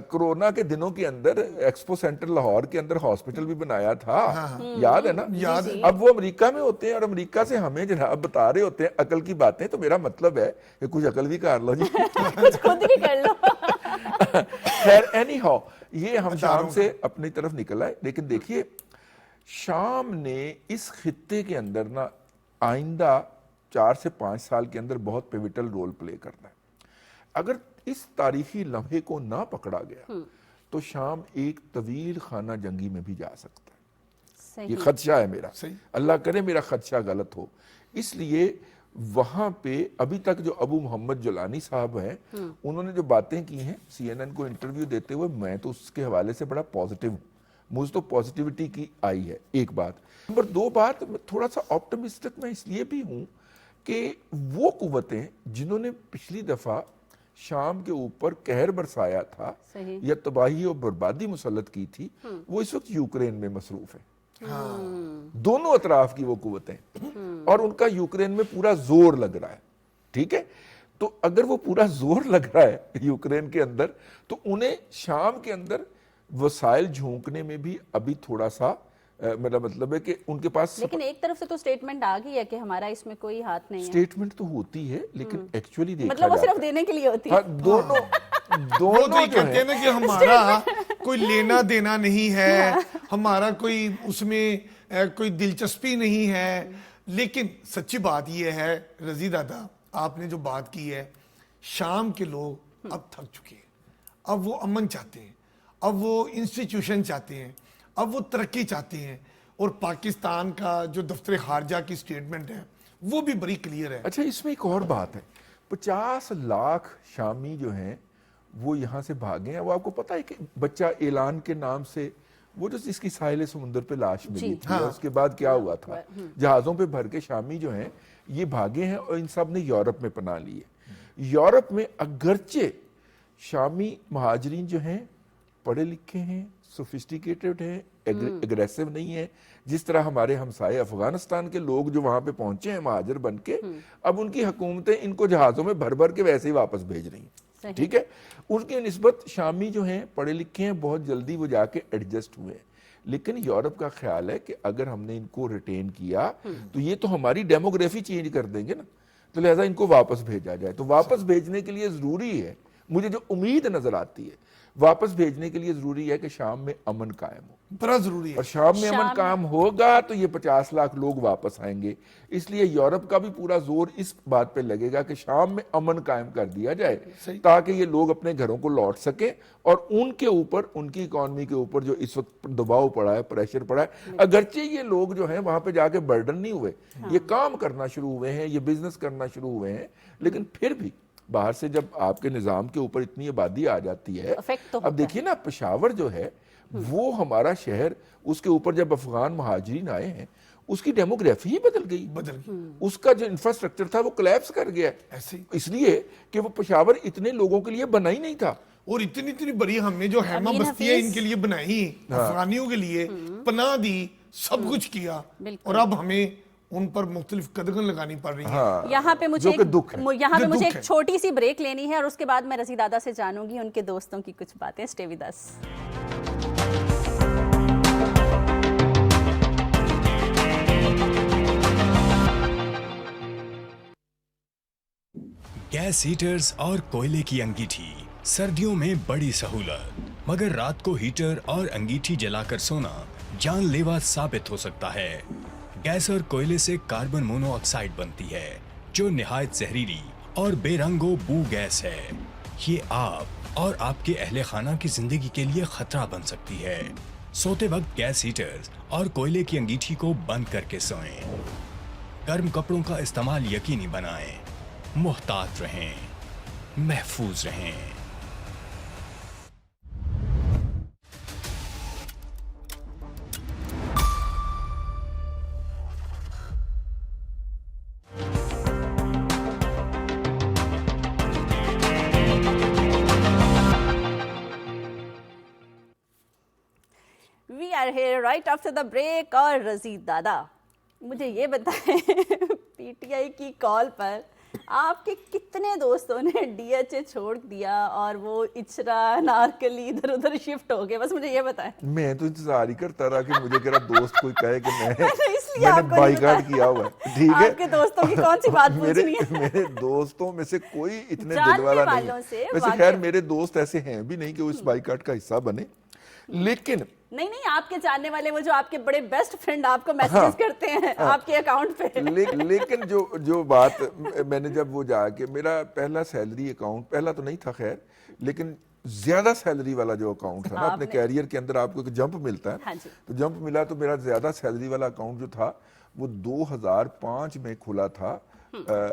کرونا کے دنوں کے اندر ایکسپو سینٹر لاہور کے اندر ہاسپٹل بھی بنایا تھا, یاد ہے نا, اب وہ امریکہ میں ہوتے ہیں اور امریکہ سے ہمیں جناب بتا رہے ہوتے ہیں عقل کی باتیں. تو میرا مطلب ہے کہ کچھ عقل بھی کر لو جی, کچھ خود بھی کر لو. خیر اینی ہاؤ, یہ ہم شام سے اپنی طرف نکل آئے. لیکن دیکھیے شام نے اس خطے کے اندر نا آئندہ 4 سے 5 سال کے اندر بہت پیوٹل رول پلے کرنا ہے. اگر اس تاریخی لمحے کو نہ پکڑا گیا تو شام ایک طویل خانہ جنگی میں بھی جا سکتا ہے. یہ خدشہ ہے میرا, اللہ کرے میرا خدشہ غلط ہو. اس لیے وہاں پہ ابھی تک جو ابو محمد جولانی صاحب ہیں انہوں نے جو باتیں کی ہیں CNN کو انٹرویو دیتے ہوئے, میں تو اس کے حوالے سے بڑا پازیٹیو ہوں, مجھے تو پازیٹیوٹی کی آئی ہے. ایک بات. نمبر 2 بات, تھوڑا سا آپٹمسٹک میں اس لیے بھی ہوں کہ وہ قوتیں جنہوں نے پچھلی دفعہ شام کے اوپر قہر برسایا تھا یا تباہی اور بربادی مسلط کی تھی, وہ اس وقت یوکرین میں مصروف ہیں. دونوں اطراف کی وہ قوتیں, اور ان کا یوکرین میں پورا زور لگ رہا ہے. ٹھیک ہے, تو اگر وہ پورا زور لگ رہا ہے یوکرین کے اندر تو انہیں شام کے اندر وسائل جھونکنے میں بھی ابھی تھوڑا سا میرا مطلب ہے کہ ان کے پاس. لیکن ایک طرف سے تو سٹیٹمنٹ آ گئی ہے کہ ہمارا اس میں کوئی ہاتھ نہیں ہے. سٹیٹمنٹ تو ہوتی ہے لیکن ایکچولی دیکھا مطلب وہ صرف دینے کے لیے ہوتی ہے. دونوں کہتے ہیں نا کہ ہمارا کوئی لینا دینا نہیں ہے, ہمارا کوئی اس میں کوئی دلچسپی نہیں ہے. لیکن سچی بات یہ ہے رضی دادا, آپ نے جو بات کی ہے, شام کے لوگ اب تھک چکے ہیں, اب وہ امن چاہتے ہیں, اب وہ انسٹیٹیوشن چاہتے ہیں, اب وہ ترقی چاہتے ہیں. اور پاکستان کا جو دفتر خارجہ کی سٹیٹمنٹ ہے وہ بھی بڑی کلیئر ہے. اچھا, اس میں ایک اور بات ہے, 50 لاکھ شامی جو ہیں وہ یہاں سے بھاگے ہیں. وہ آپ کو پتہ ہے کہ بچہ اعلان کے نام سے وہ جو اس کی ساحل سمندر پہ لاش ملی جی۔ تھی اس کے بعد کیا ہوا تھا، جہازوں پہ بھر کے شامی جو ہیں یہ بھاگے ہیں اور ان سب نے یورپ میں پناہ لی ہے۔ یورپ میں اگرچہ شامی مہاجرین جو ہیں پڑھے لکھے ہیں، سوفسٹیکیٹڈ ہیں، اگریسو نہیں ہیں، جس طرح ہمارے ہمسائے افغانستان کے لوگ جو وہاں پہ پہنچے ہیں مہاجر بن کے، اب ان کی حکومتیں ان کو جہازوں میں بھر بھر کے ویسے ہی واپس بھیج رہی ہیں، ٹھیک ہے۔ ان کی نسبت شامی جو ہیں پڑھے لکھے ہیں، بہت جلدی وہ جا کے ایڈجسٹ ہوئے ہیں، لیکن یورپ کا خیال ہے کہ اگر ہم نے ان کو ریٹین کیا تو یہ تو ہماری ڈیموگرافی چینج کر دیں گے نا، تو لہٰذا ان کو واپس بھیجا جائے۔ تو واپس بھیجنے کے لیے ضروری ہے، مجھے جو امید نظر آتی ہے واپس بھیجنے کے لیے ضروری ہے کہ شام میں امن قائم ہو، بڑا ضروری ہے، اور شام میں امن قائم ہوگا تو یہ 50 لاکھ لوگ واپس آئیں گے۔ اس لیے یورپ کا بھی پورا زور اس بات پہ لگے گا کہ شام میں امن قائم کر دیا جائے تاکہ یہ لوگ اپنے گھروں کو لوٹ سکیں، اور ان کے اوپر، ان کی اکانومی کے اوپر جو اس وقت دباؤ پڑا ہے، پریشر پڑا ہے، اگرچہ یہ لوگ جو ہیں وہاں پہ جا کے برڈن نہیں ہوئے، یہ کام کرنا شروع ہوئے ہیں، یہ بزنس کرنا شروع ہوئے ہیں، لیکن پھر بھی باہر سے جب آپ کے نظام کے اوپر اتنی آبادی آ جاتی ہے، اب دیکھیے نا پشاور جو ہے وہ ہمارا شہر، اس کے اوپر جب افغان مہاجرین آئے ہیں اس کی ڈیموگرافی ہی بدل گئی، اس کا جو انفراسٹرکچر تھا وہ کلیپس کر گیا ایسے، اس لیے کہ وہ پشاور اتنے لوگوں کے لیے بنا ہی نہیں تھا، اور اتنی بڑی ہم نے جو ہیما بستیاں ان کے لیے بنائی، افغانیوں کے لیے پناہ دی، سب کچھ کیا، اور اب ہمیں ان پر مختلف قدغن لگانی پڑ رہی ہیں۔ یہاں پہ مجھے ایک چھوٹی سی بریک لینی ہے، اور اس کے بعد میں رضی دادا سے جانوں گی ان کے دوستوں کی کچھ باتیں۔ Stay with us. Gas heaters اور کوئلے کی انگیٹھی سردیوں میں بڑی سہولت، مگر رات کو ہیٹر اور انگیٹھی جلا کر سونا جان لیوا ثابت ہو سکتا ہے۔ گیس اور کوئلے سے کاربن مونو آکسائڈ بنتی ہے جو نہایت زہریلی اور بے رنگ و بو گیس ہے۔ یہ آپ اور آپ کے اہل خانہ کی زندگی کے لیے خطرہ بن سکتی ہے۔ سوتے وقت گیس ہیٹرز اور کوئلے کی انگیٹھی کو بند کر کے سوئیں۔ گرم کپڑوں کا استعمال یقینی بنائیں۔ محتاط رہیں، محفوظ رہیں۔ We are here right after the break، اور رضی دادا مجھے یہ بتائیں پی ٹی آئی کی کال پر آپ کے کتنے دوستوں نے ڈی ایچ اے چھوڑ دیا اور وہ اچرا نارکلی ادھر ادھر شفٹ ہو گئے؟ بس مجھے یہ بتائیں۔ میں تو انتظار ہی کرتا رہا کہ مجھے میرا دوست کوئی کہے کہ میں نے بائیکاٹ کیا ہوا ہے، ٹھیک ہے۔ آپ کے دوستوں کی کون سی بات پوچھنی ہے؟ میرے دوستوں میں سے کوئی اتنے دل والا نہیں ہے، ویسے خیر میرے دوست ایسے ہیں بھی نہیں کہ وہ اس بائیکاٹ کا حصہ بنے، لیکن نہیں آپ کے جاننے والے وہ جو آپ کے بڑے بیسٹ فرینڈ آپ کو میسیجز کرتے ہیں آپ کے اکاؤنٹ پہ، لیکن جو بات میں نے جب وہ جا کے میرا پہلا سیلری اکاؤنٹ، پہلا تو نہیں تھا خیر، لیکن زیادہ سیلری والا جو اکاؤنٹ تھا نا اپنے کیریئر کے اندر، آپ کو ایک جمپ ملتا ہے، تو جمپ ملا تو میرا زیادہ سیلری والا اکاؤنٹ جو تھا وہ 2005 میں کھلا تھا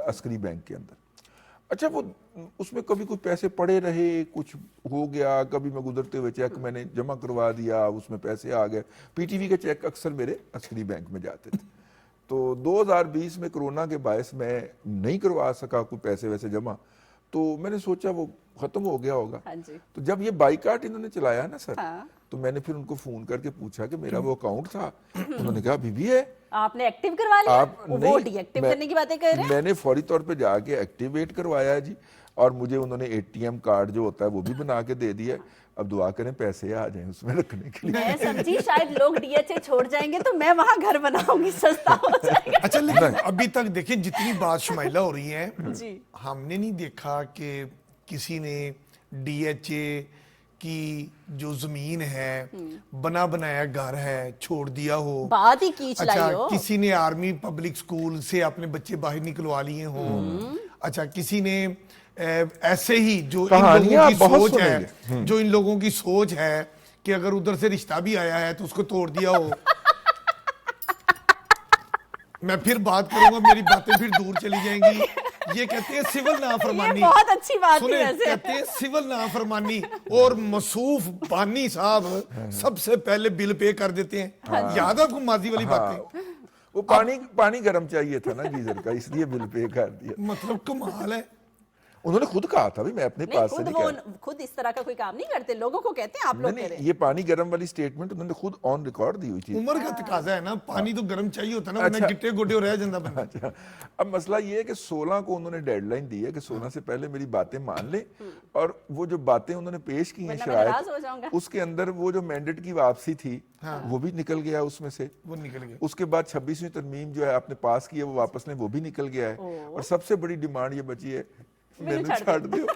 عسکری بینک کے اندر۔ اچھا وہ اس میں کبھی کچھ پیسے پڑے رہے، کچھ ہو گیا، کبھی میں گزرتے ہوئے چیک میں نے جمع کروا دیا، اس میں پیسے آ گئے، پی ٹی وی کے چیک اکثر میرے عسکری بینک میں جاتے تھے۔ تو 2020 میں کرونا کے باعث میں نہیں کروا سکا کوئی پیسے ویسے جمع، تو میں نے سوچا وہ ختم ہو گیا ہوگا۔ تو جب یہ بائیکاٹ انہوں نے چلایا نا سر، تو میں نے پھر ان کو فون کر کے پوچھا کہ میرا وہ اکاؤنٹ تھا، انہوں نے کہا ابھی بھی ہے۔ آپ نے ایکٹیو کروا لیا؟ وہ ڈی ایکٹیو کرنے کی باتیں کر رہے ہیں؟ میں نے فوری طور پہ جا کے ایکٹیویٹ کروایا جی، اور مجھے انہوں نے اے ٹی ایم کارڈ جو ہوتا ہے وہ بھی بنا کے دے دیا۔ اب دعا کریں پیسے آ جائیں اس میں رکھنے کے لیے۔ میں سمجھی شاید لوگ ڈی ایچ اے چھوڑ جائیں گے تو میں وہاں گھر بناؤں گی، سستا ہو جائے گا۔ اچھا لیکن ابھی تک دیکھیں جتنی بات شمائلہ ہو رہی ہے، ہم نے نہیں دیکھا کہ کسی نے ڈی ایچ اے کی جو زمین ہے، بنا بنایا گھر ہے، چھوڑ دیا ہو، بات ہی کی چلائی ہو۔ کسی نے آرمی پبلک سکول سے اپنے بچے باہر نکلوا لیے ہوں، اچھا کسی نے ایسے ہی جو ان لوگوں کی سوچ ہے کہ اگر ادھر سے رشتہ بھی آیا ہے تو اس کو توڑ دیا ہو۔ میں پھر بات کروں گا، میری باتیں پھر دور چلی جائیں گی، یہ کہتے ہیں سول نافرمانی. یہ بہت اچھی بات ہے سنیں، ویسے. کہتے ہیں سول نافرمانی اور مصوف بانی صاحب سب سے پہلے بل پے کر دیتے ہیں. یاد ہے کو ماضی والی باتیں؟ وہ پانی گرم چاہیے تھا نا گیزر کا، اس لیے بل پے کر دیا. مطلب کمال ہے. انہوں نے خود کہا تھا بھی میں اپنے نہیں پاس سے خود نہیں وہ کہا. خود اس طرح کا کوئی کام نہیں کرتے، لوگوں کو کہتے ہیں آپ لوگ نہیں کریں. یہ پانی گرم والی سٹیٹمنٹ انہوں نے خود آن ریکارڈ دی ہوئی تھی. عمر کا تقاضا ہے نا، پانی تو گرم چاہیے ہوتا ہے نا، ورنہ گٹے گوٹے رہ جاندہ بندہ. اچھا، اب مسئلہ یہ ہے کہ 16 کو انہوں نے ڈیڈ لائن دی ہے کہ 16 سے پہلے میری باتیں مان لیں، اور وہ جو باتیں انہوں نے پیش کی ہیں ورنہ میں ناراض ہو شرائط، جاؤں گا. اس کے اندر وہ جو مینڈیٹ کی واپسی تھی وہ بھی نکل گیا اس میں سے. وہ نکل گیا. اس کے بعد 26ویں ترمیم جو ہے آپ نے پاس کی ہے وہ واپس لیں، وہ بھی نکل گیا ہے. اور سب سے بڑی ڈیمانڈ یہ بچی ہے میں نے چھاڑ دیو.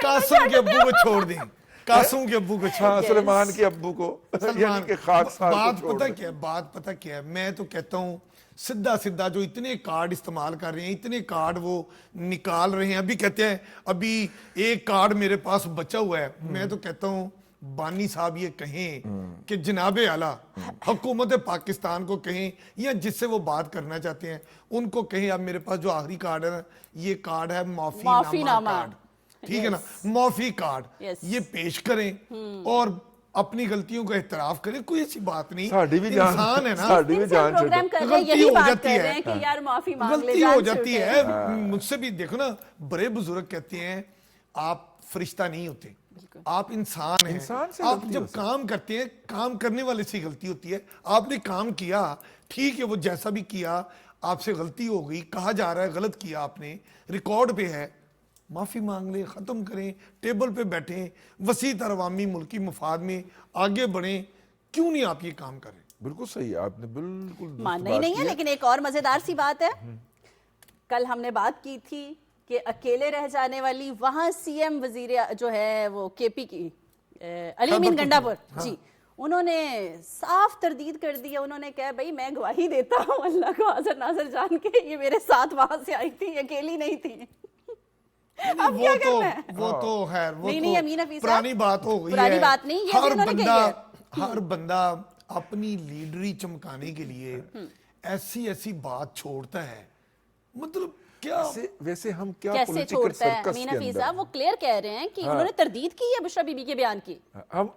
قاسم کے ابو کو چھوڑ دیں، قاسم کے ابو کو چھوڑ ہاں، سلیمان کے ابو کو، یعنی کہ خاکسار کو بات چھوڑ پتہ دیں. کیا ہے، بات پتہ کیا ہے، میں تو کہتا ہوں سدھا جو اتنے کارڈ استعمال کر رہے ہیں، اتنے کارڈ وہ نکال رہے ہیں. ابھی کہتے ہیں ابھی ایک کارڈ میرے پاس بچا ہوا ہے. میں تو کہتا ہوں بانی صاحب یہ کہیں کہ جناب اعلیٰ حکومت پاکستان کو کہیں، یا جس سے وہ بات کرنا چاہتے ہیں ان کو کہیں، اب میرے پاس جو آخری کارڈ ہے نا، یہ کارڈ ہے معافی نامہ کارڈ. ٹھیک ہے نا، معافی کارڈ یہ پیش کریں اور اپنی غلطیوں کا اعتراف کریں. کوئی ایسی بات نہیں، انسان ہے نا. ساڑھی میں جان پروگرام کر رہے ہیں غلطی یہی ہو بات جاتی کر ہے. رہے ہیں کہ یار معافی مانگ لے، غلطی ہو جان جاتی چھوٹے. ہے. مجھ سے بھی دیکھو نا، بڑے بزرگ کہتے ہیں آپ فرشتہ نہیں ہوتے، آپ انسان ہیں. انسان سے آپ غلطی جب ہو سکتی. کام کرتے ہیں، کام کرنے والے سے غلطی ہوتی ہے. آپ نے کام کیا، ٹھیک ہے، وہ جیسا بھی کیا آپ سے غلطی ہو گئی، کہا جا رہا ہے غلط کیا آپ نے، ریکارڈ پہ ہے، معافی مانگ لیں، ختم کریں، ٹیبل پہ بیٹھیں، وسیع تر عوامی ملکی مفاد میں آگے بڑھیں. کیوں نہیں آپ یہ کام کریں؟ بالکل صحیح ہے، آپ نے بالکل درست ماننا ہی بات نہیں کی ہے. ہے. لیکن ایک اور مزیدار سی بات ہے، کل ہم نے بات کی تھی کہ اکیلے رہ جانے والی، وہاں سی ایم وزیر جو ہے وہ کے پی کی علی امین گنڈا پور جی، انہوں نے صاف تردید کر دی ہے. انہوں نے کہا بھائی میں گواہی دیتا ہوں اللہ کو حاضر ناظر جان کے، یہ میرے ساتھ وہاں سے آئی تھی، اکیلی نہیں تھی. اب کیا کرنا ہے؟ وہ تو خیر وہ نہیں امین حفیظ تو پرانی بات ہو گئی ہے. پرانی بات نہیں، یہ انہوں نے کہی ہے. ہر بندہ اپنی لیڈری چمکانے کے لیے ایسی بات چھوڑتا ہے. مطلب کیا ویسے ہم کیا کیسے پولیٹیکل چھوڑتا ہے سرکس امین کے حفیظ اندر صاحب؟ وہ کلیئر کہہ رہے ہیں کہ انہوں نے تردید کی ہے بشرا بی بی کے بیان کی.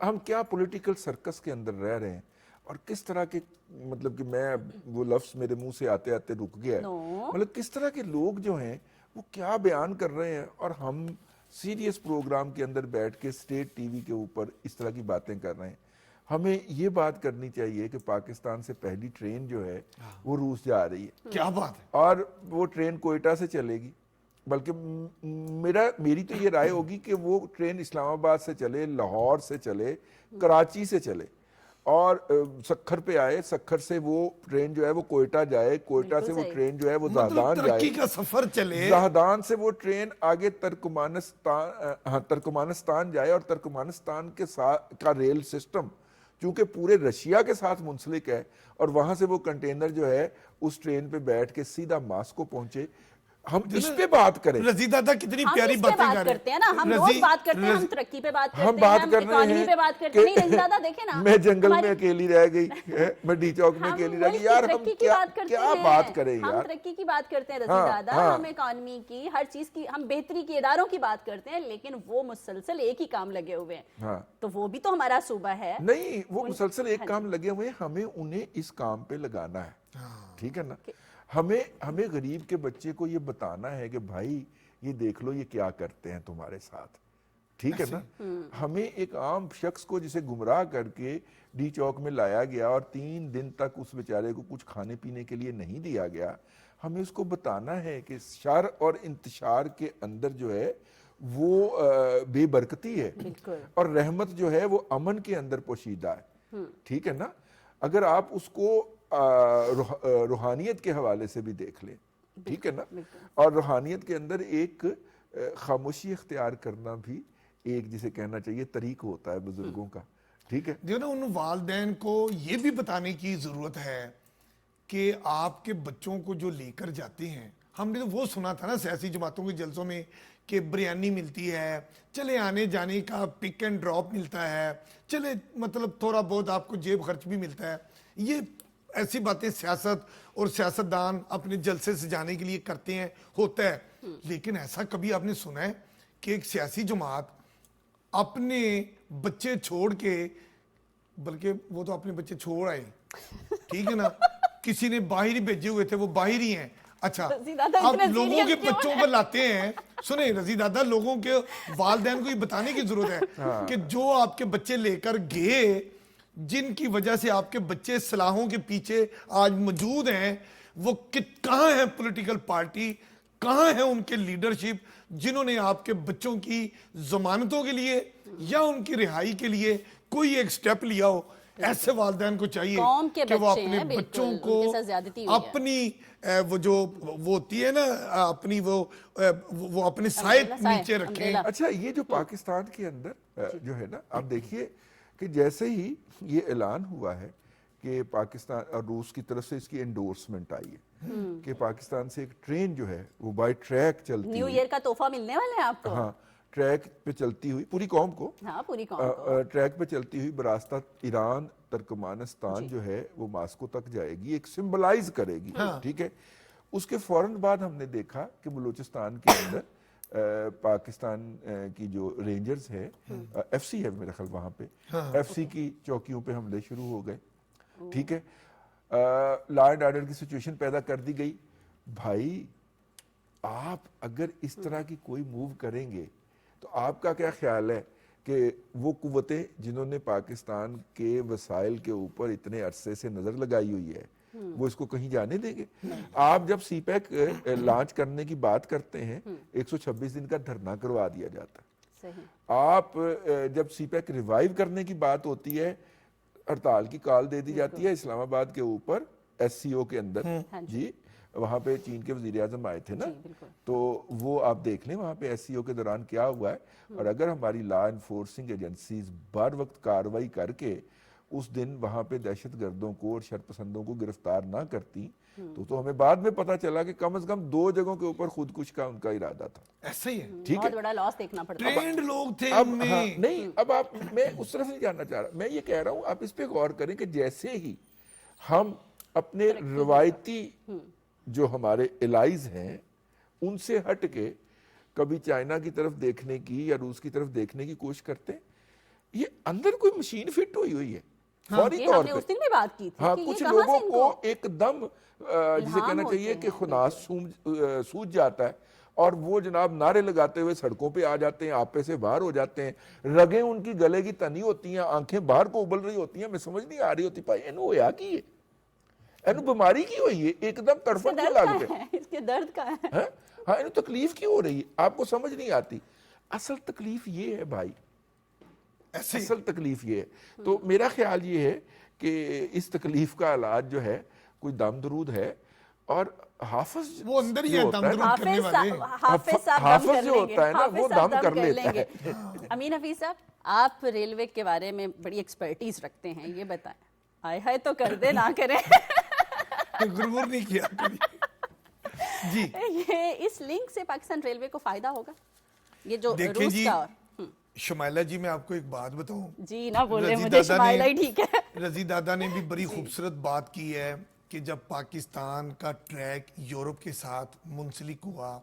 ہم کیا پولیٹیکل سرکس کے اندر رہ رہے ہیں، اور کس طرح کے، مطلب کہ میں وہ لفظ میرے منہ سے آتے آتے رک گیا ہے. مطلب کس طرح کے لوگ جو ہیں وہ کیا بیان کر رہے ہیں، اور ہم سیریس پروگرام کے اندر بیٹھ کے اسٹیٹ ٹی وی کے اوپر اس طرح کی باتیں کر رہے ہیں. ہمیں یہ بات کرنی چاہیے کہ پاکستان سے پہلی ٹرین جو ہے وہ روس جا رہی ہے. کیا بات ہے؟ اور وہ ٹرین کوئٹہ سے چلے گی، بلکہ میری تو یہ رائے ہوگی کہ وہ ٹرین اسلام آباد سے چلے، لاہور سے چلے، کراچی سے چلے، اور سکھر پہ آئے، سکھر سے وہ ٹرین جو ہے وہ کوئٹہ جائے، کوئٹہ سے وہ ٹرین جو ہے وہ زہدان جائے، ترقی کا سفر چلے، زہدان سے وہ ٹرین آگے ترکمانستان جائے، اور ترکمانستان کے ساتھ کا ریل سسٹم چونکہ پورے رشیا کے ساتھ منسلک ہے، اور وہاں سے وہ کنٹینر جو ہے اس ٹرین پہ بیٹھ کے سیدھا ماسکو پہنچے. ہم اس پہ بات کریں. رضی دادا کتنی ہم پیاری اس پہ باتیں بات کر رہے کرتے ہیں نا، ہم روز بات کرتے ہیں، ہم ترقی پہ بات کرتے ہیں، ہم اکانومی پہ بات کرتے ہیں. نہیں رضی دادا دیکھیں نا، میں جنگل میں اکیلی رہ گئی، میں ڈی چوک میں اکیلی رہ گئی. یار ہم کیا بات کریں یار؟ ہم ترقی کی بات کرتے ہیں رضی دادا، ہم اکانومی کی، ہر چیز کی، ہم بہتری کی اداروں کی بات کرتے ہیں، لیکن وہ مسلسل ایک ہی کام لگے ہوئے ہیں. تو وہ بھی تو ہمارا صوبہ ہے. نہیں، وہ مسلسل ایک کام لگے ہوئے ہیں، ہمیں انہیں اس کام پہ لگانا ہے. ٹھیک ہے نا؟ ہمیں غریب کے بچے کو یہ بتانا ہے کہ بھائی یہ دیکھ لو یہ کیا کرتے ہیں تمہارے ساتھ. ٹھیک ہے نا؟ ہمیں ایک عام شخص کو جسے گمراہ کر کے ڈی چوک میں لایا گیا اور 3 دن تک اس بیچارے کو کچھ کھانے پینے کے لیے نہیں دیا گیا، ہمیں اس کو بتانا ہے کہ شر اور انتشار کے اندر جو ہے وہ بے برکتی ہے، اور رحمت جو ہے وہ امن کے اندر پوشیدہ ہے. ٹھیک ہے نا؟ اگر آپ اس کو روحانیت کے حوالے سے بھی دیکھ لیں، ٹھیک ہے نا؟ اور روحانیت کے اندر ایک خاموشی اختیار کرنا بھی ایک جسے کہنا چاہیے طریق ہوتا ہے بزرگوں کا. ٹھیک ہے، جو نا ان والدین کو یہ بھی بتانے کی ضرورت ہے کہ آپ کے بچوں کو جو لے کر جاتے ہیں، ہم نے تو وہ سنا تھا نا سیاسی جماعتوں کے جلسوں میں کہ بریانی ملتی ہے، چلے آنے جانے کا پک اینڈ ڈراپ ملتا ہے، چلے مطلب تھوڑا بہت آپ کو جیب خرچ بھی ملتا ہے. یہ ایسی باتیں سیاست اور سیاستدان اپنے جلسے سے جانے کے لیے کرتے ہیں, ہوتا ہے, لیکن ایسا کبھی آپ نے سنا ہے کہ ایک سیاسی جماعت اپنے بچے چھوڑ کے, بلکہ وہ تو اپنے بچے چھوڑ آئے, ٹھیک ہے نا, کسی نے باہر ہی بھیجے ہوئے تھے, وہ باہر ہی ہیں, اچھا آپ لوگوں کے بچوں پر لاتے ہیں. سنیں رضی دادا, لوگوں کے والدین کو یہ بتانے کی ضرورت ہے کہ جو آپ کے بچے لے کر گئے, جن کی وجہ سے آپ کے بچے صلاحوں کے پیچھے آج موجود ہیں, وہ کہاں ہیں پولیٹیکل پارٹی, کہاں ہیں ان کے لیڈرشپ جنہوں نے آپ کے بچوں کی ضمانتوں کے لیے یا ان کی رہائی کے لیے کوئی ایک سٹیپ لیا ہو. ایسے والدین کو چاہیے کہ وہ اپنے بچوں کو اپنی وہ ہوتی ہے نا, اپنی وہ اپنے سائے نیچے رکھیں. اچھا, یہ جو پاکستان کے اندر جو ہے نا, آپ دیکھیے کہ جیسے ہی یہ اعلان ہوا ہے کہ پاکستان اور روس کی طرف سے اس کی انڈورسمنٹ آئی ہے کہ پاکستان سے ایک ٹرین جو ہے وہ بائی ٹریک چلتی ہے, نیو ایئر کا تحفہ ملنے والا ہے آپ کو. ہاں, ٹریک پہ چلتی ہوئی پوری قوم کو, ٹریک پہ چلتی ہوئی براستہ ایران ترکمانستان جو ہے وہ ماسکو تک جائے گی, ایک سمبلائز کرے گی, ٹھیک ہے. اس کے فوراً بعد ہم نے دیکھا کہ بلوچستان کے اندر پاکستان کی جو رینجرز ہے, ایف سی ہے میرے خیال وہاں پہ, ایف سی کی چوکیوں پہ حملے شروع ہو گئے, ٹھیک ہے. لا اینڈ آرڈر کی سچویشن پیدا کر دی گئی. بھائی آپ اگر اس طرح کی کوئی موو کریں گے تو آپ کا کیا خیال ہے کہ وہ قوتیں جنہوں نے پاکستان کے وسائل کے اوپر اتنے عرصے سے نظر لگائی ہوئی ہے, وہ اس کو کہیں جانے دیں گے؟ آپ جب سی پیک لانچ کرنے کی بات کرتے ہیں 126 دن کا دھرنا کروا دیا جاتا ہے. آپ جب سی پیک ریوائیو کرنے کی بات ہوتی ہے, ہڑتال کی کال دے دی جاتی ہے اسلام آباد کے اوپر ایس سی او کے اندر, جی وہاں پہ چین کے وزیر اعظم آئے تھے نا, تو وہ آپ دیکھ لیں وہاں پہ ایس سی او کے دوران کیا ہوا ہے. اور اگر ہماری لا انفورسنگ ایجنسیز بر وقت کارروائی کر کے اس دن وہاں پہ دہشت گردوں کو اور شر پسندوں کو گرفتار نہ کرتی تو ہمیں بعد میں پتا چلا کہ کم از کم 2 جگہوں کے اوپر خودکش کا ان کا ارادہ تھا. ایسا ہی ہے, ٹھیک ہے, بہت بڑا لاس دیکھنا پڑتا ہے. ٹرینڈ لوگ تھے نہیں, اب آپ, میں اس طرف نہیں جاننا چاہ رہا, میں یہ کہہ رہا ہوں آپ اس پہ غور کریں کہ جیسے ہی ہم اپنے روایتی جو ہمارے الائز ہیں ان سے ہٹ کے کبھی چائنا کی طرف دیکھنے کی یا روس کی طرف دیکھنے کی کوشش کرتے ہیں, یہ اندر کوئی مشین فٹ ہوئی ہے فوری طور پہ. اس دن بھی بات کی تھی. ہاں, کچھ لوگوں کو ایک دم جسے کہنا چاہیے کہ خناس سوج جاتا ہے اور وہ جناب نعرے لگاتے ہوئے سڑکوں پہ آ جاتے ہیں, آپے سے باہر ہو جاتے ہیں, رگیں ان کی گلے کی تنی ہوتی ہیں, آنکھیں باہر کو ابل رہی ہوتی ہیں, میں سمجھ نہیں آ رہی ہوتی بھائی اینو ہویا کی ہے, اینو بیماری کی ہوئی ہے, ایک دم تڑفن کی لاگت ہے, اس کے درد کا ہے, ہاں اینو تکلیف کی ہو رہی ہے, آپ کو سمجھ نہیں آتی. اصل تکلیف یہ ہے بھائی, اصل تکلیف یہ ہے. تو میرا خیال یہ ہے کہ اس تکلیف کا علاج جو ہے کوئی دم درود ہے, اور حافظ وہ اندر ہی ہے دم درود کرنے والے, حافظ جو ہوتا ہے نا وہ دم کر لیتا ہے. امین حفیظ صاحب, آپ ریلوے کے بارے میں بڑی ایکسپرٹیز رکھتے ہیں, یہ بتائیں, آئے ہائے تو کر دے نہ کریں, غرور نہیں کیا کبھی. جی یہ اس لنک سے پاکستان ریلوے کو فائدہ ہوگا, یہ جو دیکھیں روس جی کا. شمائلہ جی, میں آپ کو ایک بات بتاؤں, جی نہ بولے, مجھے شمائلہ ہی ٹھیک ہے. رضی دادا نے بھی بڑی خوبصورت بات کی ہے کہ جب پاکستان کا ٹریک یورپ کے ساتھ منسلک ہوا,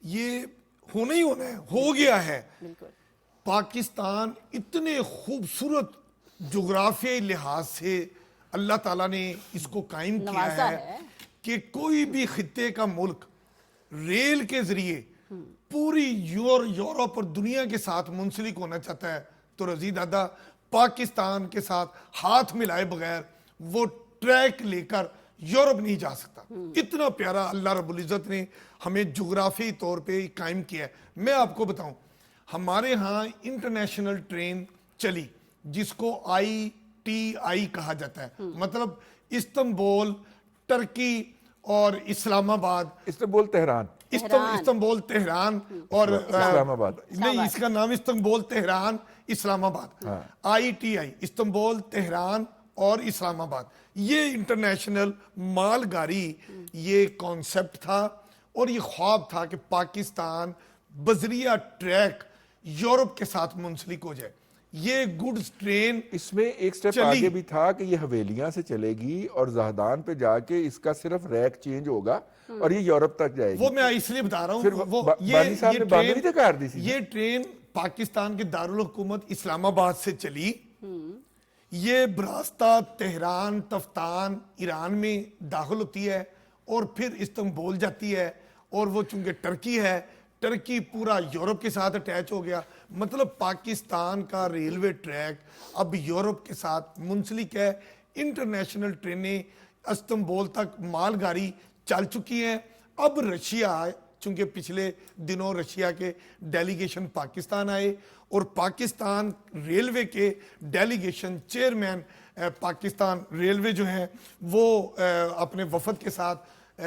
یہ ہونا ہی ہونا ہے, ہو گیا ہے. پاکستان اتنے خوبصورت جغرافیائی لحاظ سے اللہ تعالیٰ نے اس کو قائم کیا ہے کہ کوئی بھی خطے کا ملک ریل کے ذریعے پوری یورپ اور دنیا کے ساتھ منسلک ہونا چاہتا ہے تو رضی دادا پاکستان کے ساتھ ہاتھ ملائے بغیر وہ ٹریک لے کر یورپ نہیں جا سکتا. اتنا پیارا اللہ رب العزت نے ہمیں جغرافی طور پہ قائم کیا ہے. میں آپ کو بتاؤں, ہمارے ہاں انٹرنیشنل ٹرین چلی جس کو ITI کہا جاتا ہے, مطلب استنبول, ٹرکی اور اسلام آباد, استنبول تہران, استنبول تہران اور اسلام آباد, نہیں اس کا نام استنبول تہران اسلام آباد, ITI استنبول تہران اور اسلام آباد. یہ انٹرنیشنل مال گاڑی یہ کانسیپٹ تھا اور یہ خواب تھا کہ پاکستان بذریعہ ٹریک یورپ کے ساتھ منسلک ہو جائے. یہ گڈز ٹرین اس میں ایک سٹیپ چلی. آگے بھی تھا کہ یہ حویلیاں سے چلے گی اور زہدان پہ جا کے اس کا صرف ریک چینج ہوگا اور یہ یورپ تک جائے گی. وہ میں اس لیے بتا رہا پھر ہوں بانی صاحب نے باندھ نہیں تھا کار دی سی. یہ ٹرین پاکستان کے دارالحکومت اسلام آباد سے چلی, یہ براستہ تہران تفتان ایران میں داخل ہوتی ہے اور پھر استنبول جاتی ہے, اور وہ چونکہ ٹرکی ہے, ٹرکی پورا یورپ کے ساتھ اٹیچ ہو گیا. مطلب پاکستان کا ریلوے ٹریک اب یورپ کے ساتھ منسلک ہے. انٹرنیشنل ٹرینیں استنبول تک مال گاڑی چل چکی ہیں. اب رشیا, چونکہ پچھلے دنوں رشیا کے ڈیلیگیشن پاکستان آئے اور پاکستان ریلوے کے ڈیلیگیشن چیئرمین پاکستان ریلوے جو ہیں وہ اپنے وفد کے ساتھ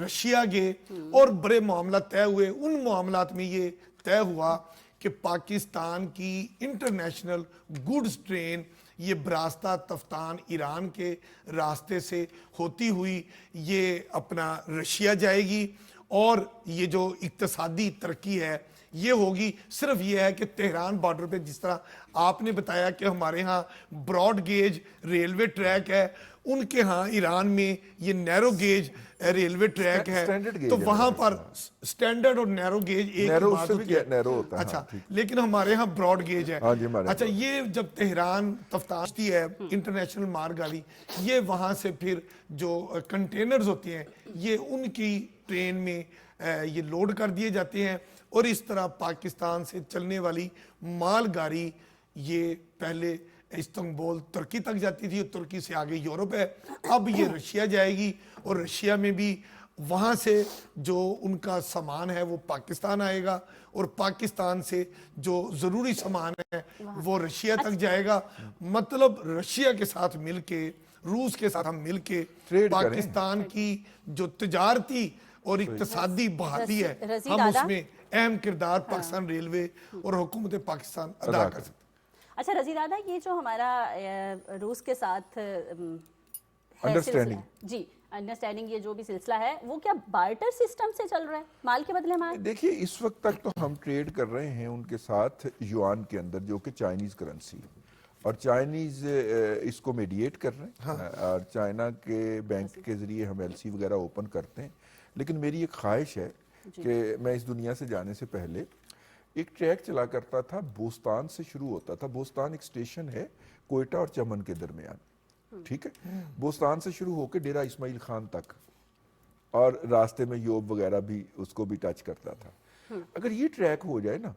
رشیا گئے اور بڑے معاملات طے ہوئے. ان معاملات میں یہ طے ہوا کہ پاکستان کی انٹرنیشنل گڈز ٹرین یہ براستہ تفتان ایران کے راستے سے ہوتی ہوئی یہ اپنا رشیا جائے گی, اور یہ جو اقتصادی ترقی ہے یہ ہوگی. صرف یہ ہے کہ تہران بارڈر پہ جس طرح آپ نے بتایا کہ ہمارے ہاں براڈ گیج ریلوے ٹریک ہے, ان کے ہاں ایران میں یہ نیرو گیج ریلوے ٹریک ہے, تو وہاں پر سٹینڈرڈ اور نیرو گیج ایک بات ہوتی ہے. اچھا, لیکن ہمارے ہاں براڈ گیج ہے. اچھا, یہ جب تہران تفتان ہے انٹرنیشنل مال گاڑی, یہ وہاں سے پھر جو کنٹینرز ہوتے ہیں یہ ان کی ٹرین میں یہ لوڈ کر دیے جاتے ہیں, اور اس طرح پاکستان سے چلنے والی مال گاڑی یہ پہلے استنبول ترکی تک جاتی تھی, اور ترکی سے آگے یورپ ہے. اب یہ رشیا جائے گی, اور رشیا میں بھی وہاں سے جو ان کا سامان ہے وہ پاکستان آئے گا, اور پاکستان سے جو ضروری سامان ہے وہ رشیا تک جائے گا. مطلب رشیا کے ساتھ مل کے, روس کے ساتھ ہم مل کے پاکستان کی جو تجارتی اور اقتصادی بحالی ہے ہم اس میں اہم کردار پاکستان ریلوے اور حکومت پاکستان ادا کر سکتے. اچھا رضی دادا, یہ جو ہمارا روس کے ساتھ جی انڈرسٹینڈنگ یہ جو بھی سلسلہ ہے وہ کیا بارٹر سسٹم سے چل رہا ہے, مال کے بدلے مال؟ دیکھیے اس وقت تک تو ہم ٹریڈ کر رہے ہیں ان کے ساتھ یوان کے اندر, جو کہ چائنیز کرنسی, اور چائنیز اس کو میڈیٹ کر رہے ہیں, اور چائنا کے بینک کے ذریعے ہم ایل سی وغیرہ اوپن کرتے ہیں. لیکن میری ایک خواہش ہے کہ میں اس دنیا سے جانے سے پہلے ایک ٹریک چلا کرتا تھا, بوستان سے شروع ہوتا تھا. بوستان ایک سٹیشن ہے کوئٹہ اور چمن کے درمیان, ٹھیک ہے, بوستان سے شروع ہو کے ڈیرہ اسماعیل خان تک, اور راستے میں یوب وغیرہ بھی اس کو بھی ٹچ کرتا تھا. اگر یہ ٹریک ہو جائے نا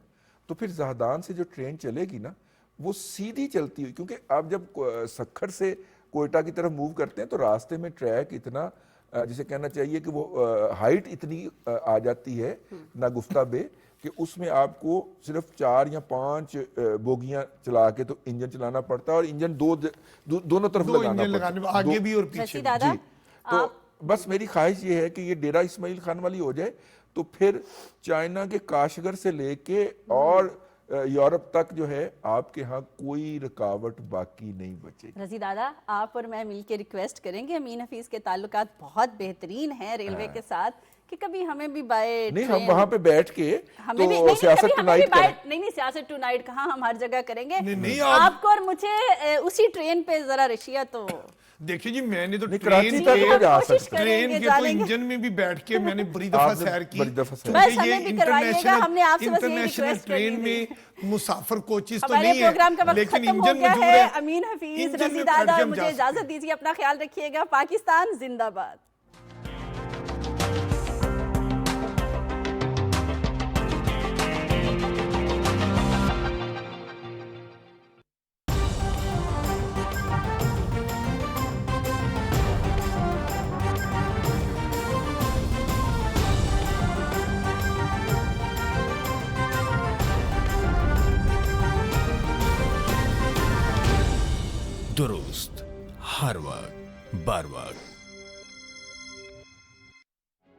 تو پھر زہدان سے جو ٹرین چلے گی نا وہ سیدھی چلتی ہوئی, کیونکہ آپ جب سکھر سے کوئٹہ کی طرف موو کرتے ہیں تو راستے میں ٹریک اتنا, جسے کہنا چاہیے کہ وہ ہائٹ اتنی آ جاتی ہے ناگفتہ بے, کہ اس میں آپ کو صرف 4 یا 5 بوگیاں چلا کے تو انجن چلانا پڑتا ہے, اور انجن دونوں طرف لگانا پڑتا ہے, آگے بھی اور پیچھے. جی, تو بس میری خواہش یہ ہے کہ یہ ڈیرہ اسماعیل خان والی ہو جائے تو پھر چائنا کے کاشغر سے لے کے اور یورپ تک جو ہے آپ کے ہاں کوئی رکاوٹ باقی نہیں بچے. رضی دادا, آپ اور میں مل کے ریکویسٹ کریں گے, امین حفیظ کے تعلقات بہت بہترین ہیں ریلوے کے ساتھ, کہ کبھی ہمیں بھی بائی نہیں, ہم وہاں پہ بیٹھ کے تو سیاست ٹونائٹ کریں. نہیں سیاست ٹونائٹ کہاں, ہم ہر جگہ کریں گے. آپ کو اور مجھے اسی ٹرین پہ ذرا رشیا تو دیکھیں جی, میں نے تو کراچی تک تو جا سکتے, ٹرین کے تو انجن میں بھی بیٹھ کے میں نے بڑی دفعہ سیر کی. یہ انٹرنیشنل ٹرین میں مسافر کوچز تو ہمارے نہیں پروگرام کا ہے, وقت لیکن ختم ہو انجن گیا موجود ہے. ہے. امین حفیظ, رضی دادا, اور مجھے اجازت دیجیے, اپنا خیال رکھیے گا. پاکستان زندہ باد. درست, ہر وقت بر وقت.